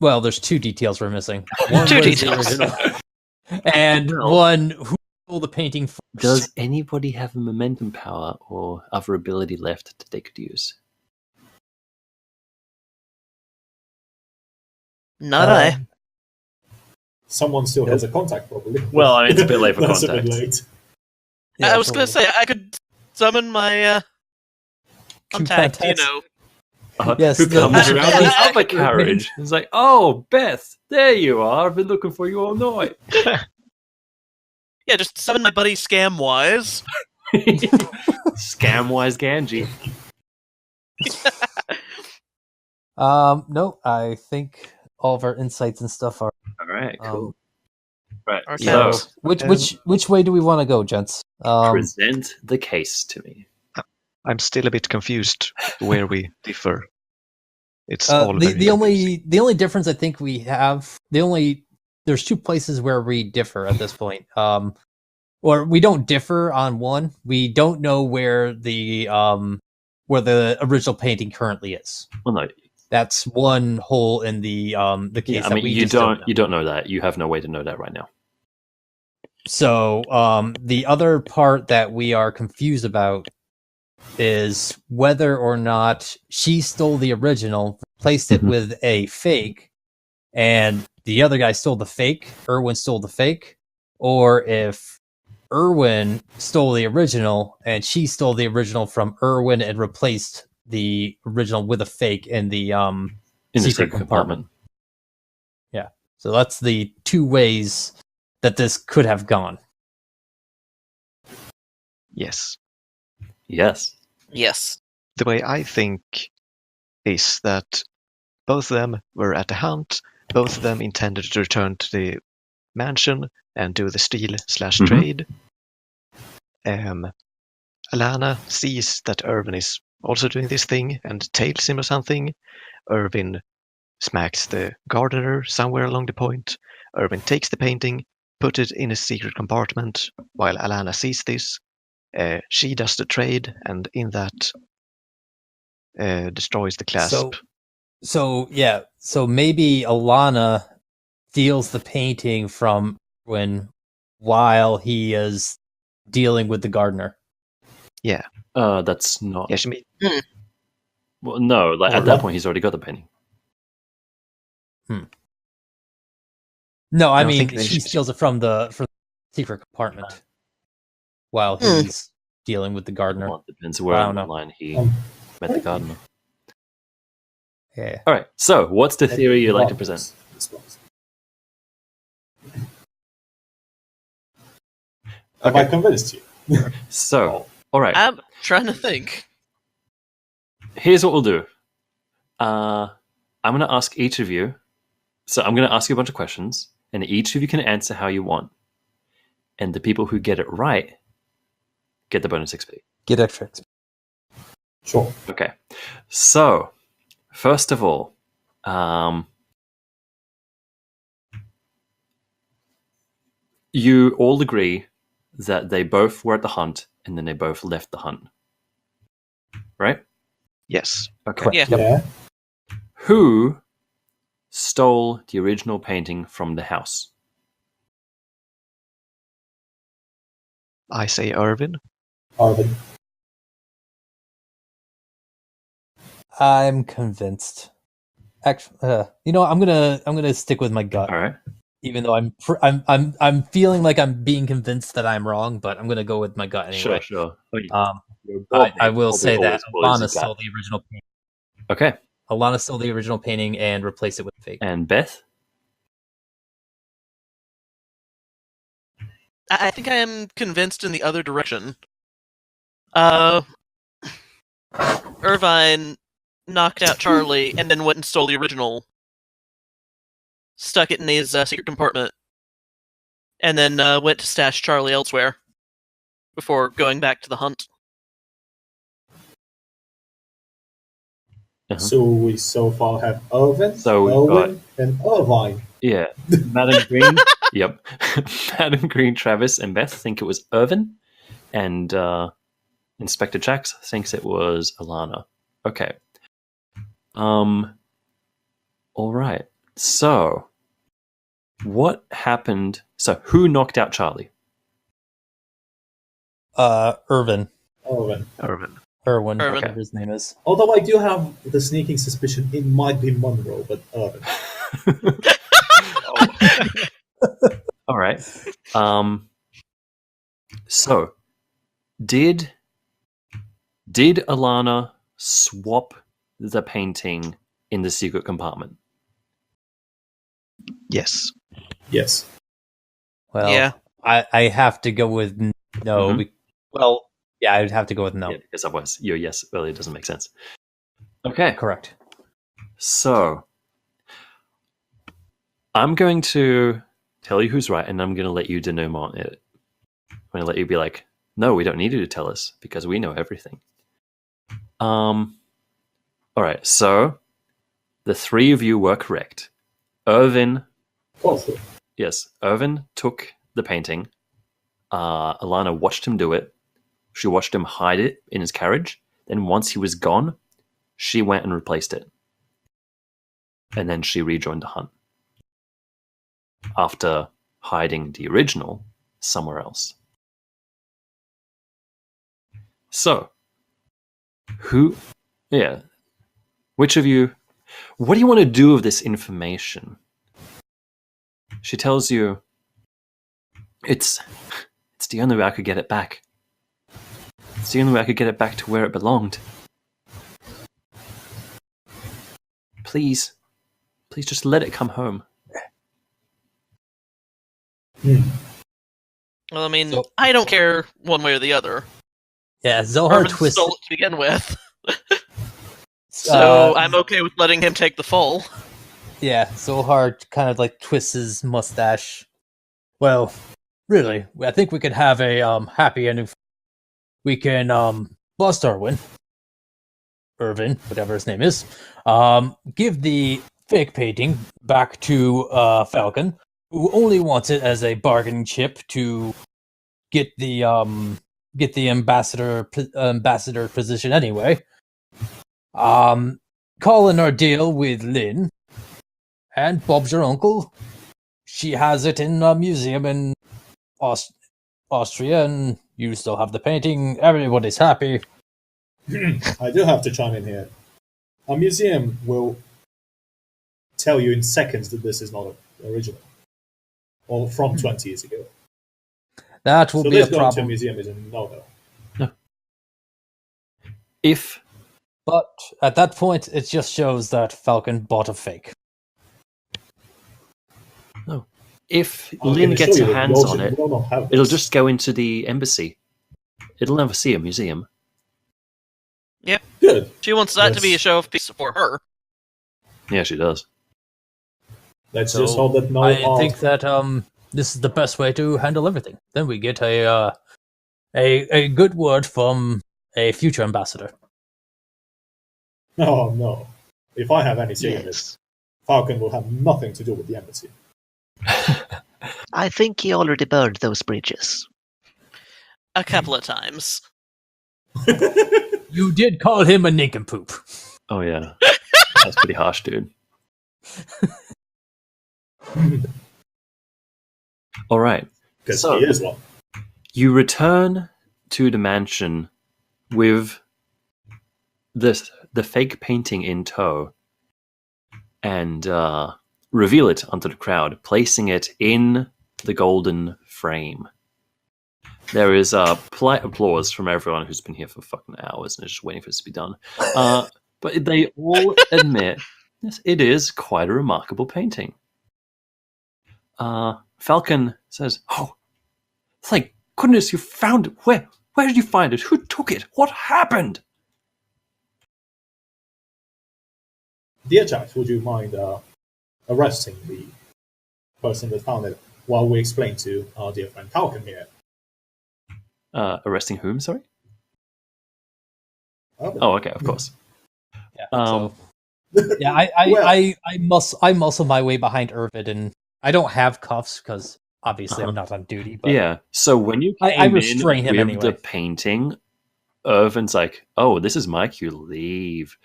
Well, there's two details we're missing. One Two was details. the original, and No. one who stole the painting first. Does anybody have a momentum power or other ability left that they could use? Not I. Someone still has a contact, probably. Well, I mean, it's a bit late for That's contact. a bit late. Yeah, I was going to say, I could summon my contact, you know. Yes, who the- comes around the the- other carriage? It's like, oh, Beth, there you are. I've been looking for you all night. Yeah, just summon my buddy Scamwise. Scamwise Ganji. No, I think all of our insights and stuff are. All right, cool. Right, Okay. so Which way do we want to go, gents? present the case to me. I'm still a bit confused where we differ. It's all very the confusing. only difference I think we have there's two places where we differ at this point. Or we don't differ on one. We don't know where the original painting currently is. Well, no, That's one hole in the case. yeah, I that mean, we you just don't know. you don't know that. You have no way to know that right now. So the other part that we are confused about is whether or not she stole the original, replaced it Mhm. with a fake, and the other guy stole the fake, Irwin stole the fake, or if Irwin stole the original and she stole the original from Irwin and replaced the original with a fake in the In the secret compartment. So that's the two ways that this could have gone. Yes. Yes. Yes. The way I think is that both of them were at the hunt, both of them intended to return to the mansion and do the steal/trade. Alana sees that Irvin is also doing this thing and tails him or something. Irvin smacks the gardener somewhere along the point. Irvin takes the painting, put it in a secret compartment while Alana sees this. She does the trade, and in that destroys the clasp. So maybe Alana steals the painting from Irwin while he is dealing with the gardener. Yeah. That's not. Yeah, she mean, Well, no, like at that point he's already got the painting. No, I No, I mean think she steals it from the secret compartment while he's dealing with the gardener. Well, it depends where I on don't the know. line he met the gardener. Yeah. All right. So, what's the theory you'd like to present? Have I convinced you? So, all right. I'm trying to think. Here's what we'll do. I'm going to ask each of you. So, I'm going to ask you a bunch of questions, and each of you can answer how you want. And the people who get it right get the bonus XP. Get extra XP. Sure. Okay. So, first of all, you all agree that they both were at the hunt and then they both left the hunt. Right? yes. Okay. Correct. Yeah. Yeah. Who stole the original painting from the house? I say Irvin. Arvin. I'm convinced. Actually, I'm gonna stick with my gut. All right. Even though I'm feeling like I'm being convinced that I'm wrong, but I'm gonna go with my gut anyway. Sure. Oh, yeah. I will say that always Alana got- stole the original painting. Okay. Alana stole the original painting and replaced it with fake. And Beth? I think I am convinced in the other direction. Irvine knocked out Charlie and then went and stole the original, stuck it in his secret compartment, and then went to stash Charlie elsewhere before going back to the hunt. Uh-huh. So we so far have Irvin, So we've Owen, and Irvine. Yeah. Madam Green. Yep. Madam Green, Travis, and Beth think it was Irvin. And Inspector Jax thinks it was Alana. Okay. All right. So, what happened? So, who knocked out Charlie? Irvin. Irvin. Irwin, Irvin. whatever his name is. Although I do have the sneaking suspicion it might be Monroe, but Irvin. All right. So, did Alana swap the painting in the secret compartment? Yes. Yes. Well, Yeah. I have to go with no. Mhm. Yeah, I'd have to go with no. Yeah, because otherwise your yes earlier doesn't make sense. Okay. Correct. So, I'm going to tell you who's right, and I'm going to let you denouement it. I'm going to let you be like, no, we don't need you to tell us because we know everything. All right. So, the three of you were correct. Irvin, Also. yes, Irvin took the painting. Alana watched him do it. She watched him hide it in his carriage. Then once he was gone, she went and replaced it. And then she rejoined the hunt after hiding the original somewhere else. So, which of you, what do you want to do with this information? She tells you, it's the only way I could get it back. It's the only way I could get it back to where it belonged. Please just let it come home. Well, I mean, I don't care one way or the other. Yeah, Zohar Irvin twists. stole it to begin with, so I'm okay with letting him take the fall. Yeah, Zohar kind of like twists his mustache Well, really, I think we could have a happy ending. We can bust Irvin, whatever his name is, give the fake painting back to Falcon, who only wants it as a bargaining chip to get the ambassador position anyway. Call in our deal with Lynn, and Bob's your uncle. She has it in a museum in Austria, and you still have the painting. Everybody's happy. I do have to chime in here. A museum will tell you in seconds that this is not original, or from 20 years ago. That will So be a this going to a problem. museum is a no-no. But at that point, it just shows that Falcon bought a fake. No. If I can Lynn assure gets you her that hands Yoshi on it, will not have it'll this. just go into the embassy. It'll never see a museum. Good. She wants that to be a Yes. show of peace for her. Yeah, she does. Let's So, just hope that no I art. think that this is the best way to handle everything. Then we get a good word from a future ambassador. Oh no! If I have any say in this, Yes. Falcon will have nothing to do with the embassy. I think he already burned those bridges. A couple of times. You did call him a nincompoop. Oh yeah, that's pretty harsh, dude. All right, Because So- he is one. you return to the mansion with the fake painting in tow, and reveal it onto the crowd, placing it in the golden frame. There is polite applause from everyone who's been here for fucking hours and is just waiting for this to be done. But they all admit, yes, it is quite a remarkable painting. Falcon says, "Oh, thank goodness you found it. Where did you find it? Who took it? What happened?" Dear Jax, would you mind arresting the person that found it while we explain to our dear friend Falcon here? Arresting whom? Sorry. Oh, Oh, okay, of course. Yeah. Um, Yeah, I muscle my way behind Irvid, and I don't have cuffs because obviously I'm not on duty. But Yeah. So when you I came restrain in him with the anyway. painting, Irvin's like, "Oh, this is my cue to leave."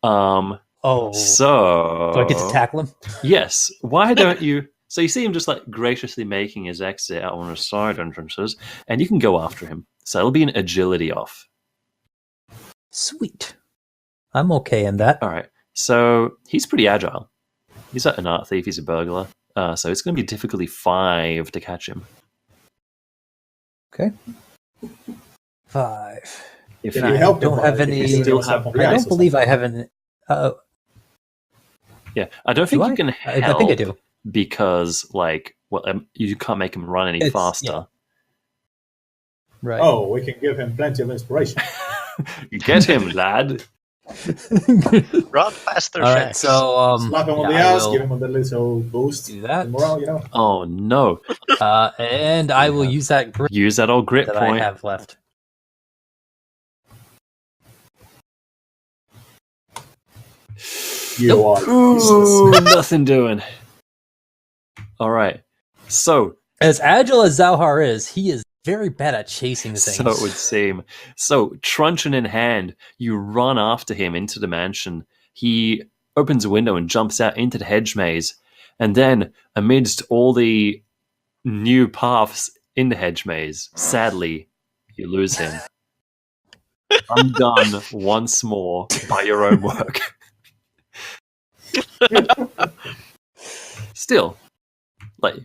oh, So do I get to tackle him? yes. Why don't you? So you see him just like graciously making his exit out one of the side entrances, and you can go after him. So it'll be an agility off. Sweet. I'm okay in that. All right. So he's pretty agile. He's an art thief. He's a burglar. So it's going to be difficulty 5 to catch him. Okay. 5. In Can you fact, help him don't by have any- doing Still yourself have- on the I ice don't or believe I something? have an. yeah, I don't think Do you I? can I help think I do. because, like, well, you can't make him run any It's- faster. Right. Oh, we can give him plenty of inspiration. Get him, lad. Run faster, All right. Shax. So Slap him on the yeah, I ass, will give him a little boost do that. in morale, you know? Oh no! And I will use that grit Use that old grit that point. I have left. You are Ooh, useless. nothing doing. All right. So As agile as Zalhar is, he is very bad at chasing things. So it would seem. So, truncheon in hand, you run after him into the mansion. He opens a window and jumps out into the hedge maze. And then, amidst all the new paths in the hedge maze, sadly, you lose him. Undone once more by your own work. Still, like,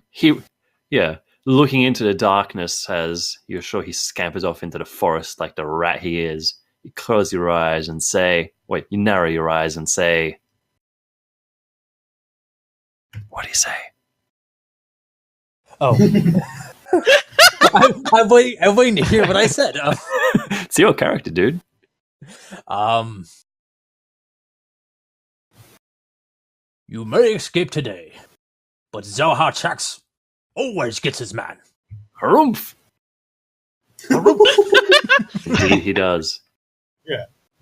looking into the darkness as you're sure he scampers off into the forest like the rat he is. You close your eyes and say, you narrow your eyes and say, what do you say? Oh. I'm waiting to hear what I said. It's your character, dude. You may escape today, but Zalhar Shax always gets his man. Harumph! Indeed, he does.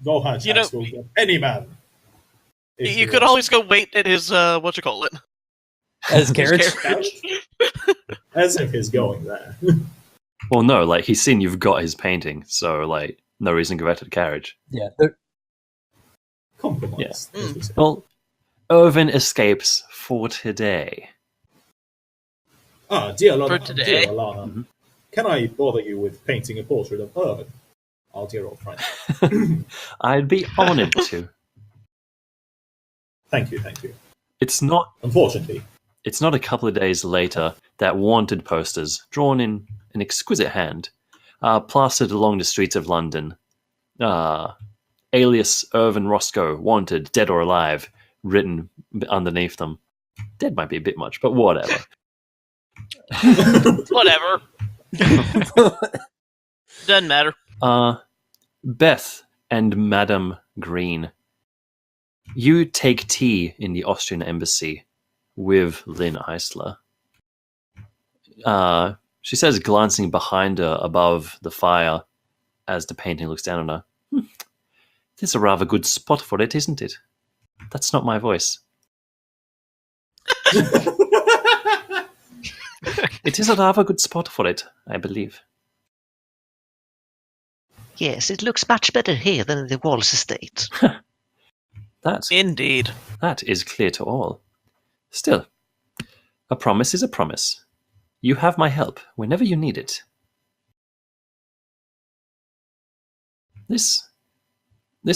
No handshakes will get any man. If You could always go wait at his whatchamacallit. His carriage. As if he's going there. Well, no, like, he's seen you've got his painting, so, like, no reason to go back to the carriage. Yeah. Compromise. Yeah. as we say. Well, Irvin escapes for today. Dear Lana, For today. dear Alana, Mhm. can I bother you with painting a portrait of Irvin, our dear old friend? I'd be honored to. Thank you, thank you. It's not Unfortunately, a couple of days later that wanted posters, drawn in an exquisite hand, plastered along the streets of London. Alias Irvin Roscoe, wanted, dead or alive, written underneath them. Dead might be a bit much, but whatever. Whatever. Doesn't matter. Beth and Madame Green, you take tea in the Austrian embassy with Lynn Eisler. She says, glancing behind her above the fire as the painting looks down on her. This is a rather good spot for it, isn't it? That's not my voice. It is a rather good spot for it, I believe. Yes, it looks much better here than in the Walls estate. Indeed. That is clear to all. Still, a promise is a promise. You have my help whenever you need it. This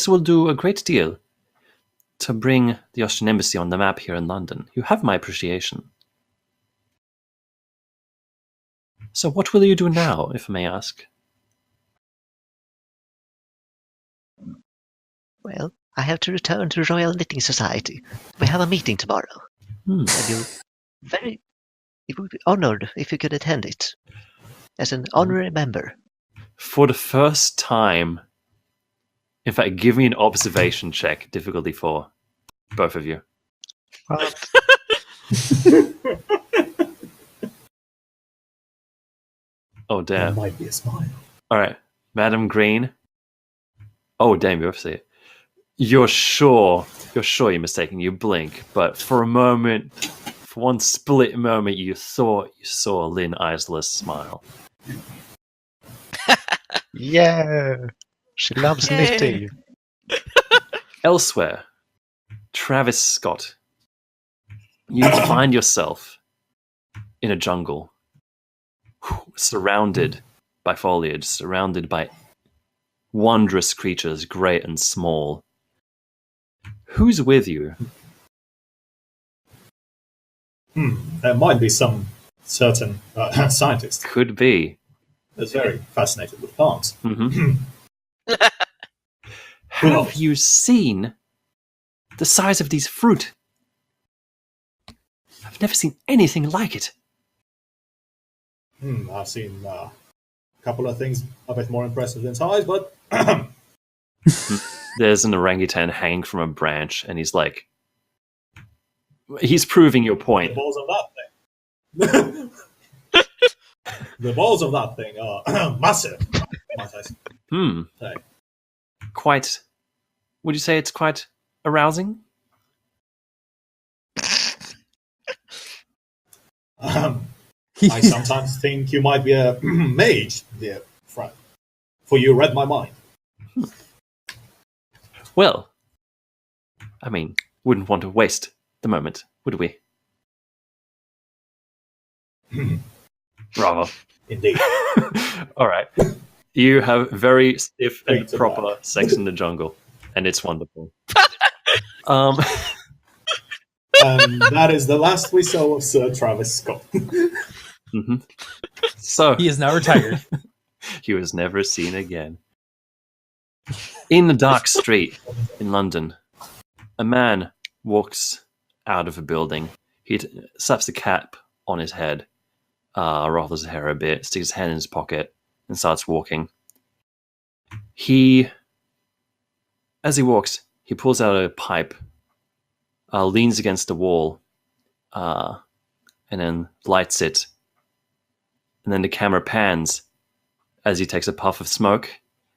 will do a great deal to bring the Austrian embassy on the map here in London. You have my appreciation. So what will you do now, if I may ask? Well, I have to return to the Royal Knitting Society. We have a meeting tomorrow. Hmm. It would be honored if you could attend it as an honorary member. For the first time, in fact, give me an observation check, difficulty 4, both of you. Oh, there damn. might be a smile. All right, Madam Green. Oh, damn, you have to see it. You're sure you're mistaken. You blink, but for a moment, for one split moment, you thought you saw Lynn Eisler's smile. Yeah, she loves Yay. knitting. Elsewhere, Travis Scott, you find yourself in a jungle, surrounded by foliage, surrounded by wondrous creatures, great and small. Who's with you? There might be some certain scientist Could be. that's very fascinated with plants. Mhm. Have you seen the size of these fruit? I've never seen anything like it. I've seen a couple of things a bit more impressive than size, but There's an orangutan hanging from a branch, and he's like, he's proving your the point. balls of that thing. The balls of that thing are massive. Might I say. Quite. Would you say it's quite arousing? I sometimes think you might be a mage, dear friend, for you read my mind. Well, I mean, wouldn't want to waste the moment, would we? Bravo. Indeed. All right. You have very stiff and Thanks a proper lot. sex in the jungle, and it's wonderful. And that is the last we saw of Sir Travis Scott. Mhm. So He is now retired. he was never seen again. In a dark street in London, a man walks out of a building. He slaps a cap on his head, ruffles his hair a bit, sticks his hand in his pocket, and starts walking. As he walks, he pulls out a pipe, leans against the wall, and then lights it And then the camera pans as he takes a puff of smoke.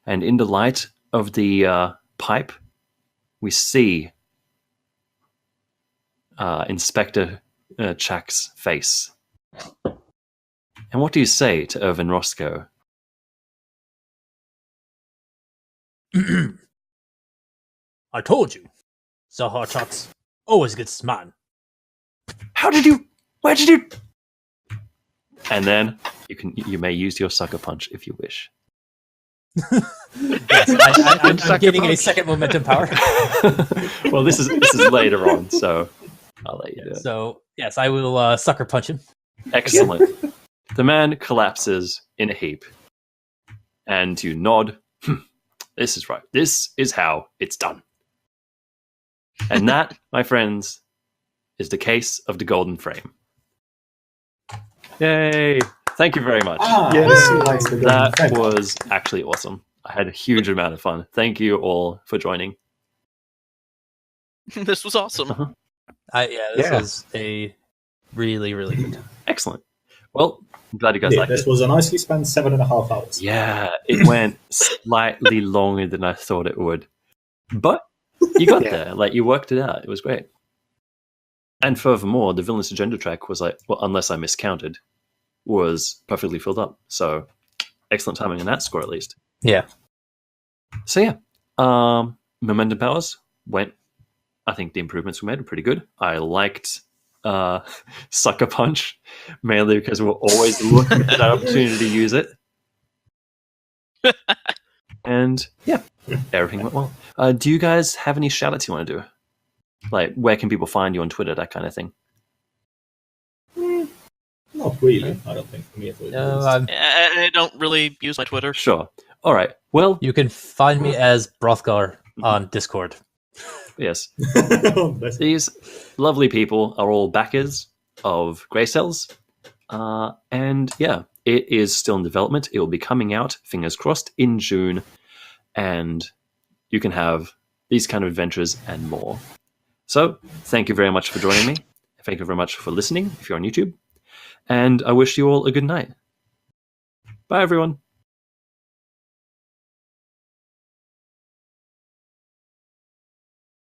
And in the light of the pipe, we see Inspector Chak's face. And what do you say to Irvin Roscoe? I told you. Sahar Chak's always gets man. Where'd you do? And then you may use your sucker punch if you wish. Yes, I'm getting a second momentum power. Well, this is later on, so I'll let you do it. So, yes, I will sucker punch him. Excellent. The man collapses in a heap. And you nod. This is right. This is how it's done. And that, my friends, is the case of the golden frame. Yay! Thank you very much. Yes, he likes the golden That frame. was actually awesome. I had a huge amount of fun. Thank you all for joining. This was awesome. This was a really, really good time. Excellent. Well, I'm glad you guys liked This it. was a nicely spent 7.5 hours. Yeah, it went slightly longer than I thought it would. But you got there. Like, you worked it out. It was great. And furthermore, the villainous agenda track was like, well, unless I miscounted, was perfectly filled up. So excellent timing on that score, at least. Yeah. So yeah, momentum powers went. I think the improvements we made were pretty good. I liked Sucker Punch, mainly because we're always looking for that opportunity to use it. And yeah, everything went well. Do you guys have any shout-outs you want to do? Like, where can people find you on Twitter, that kind of thing? Not really, I don't think. For me, I don't really use my Twitter. Sure. All right. Well, you can find me as Brothgar on Discord. Yes. These lovely people are all backers of Grey Cells. And yeah, it is still in development. It will be coming out, fingers crossed, in June. And you can have these kind of adventures and more. So thank you very much for joining me. Thank you very much for listening if you're on YouTube. And I wish you all a good night. Bye, everyone.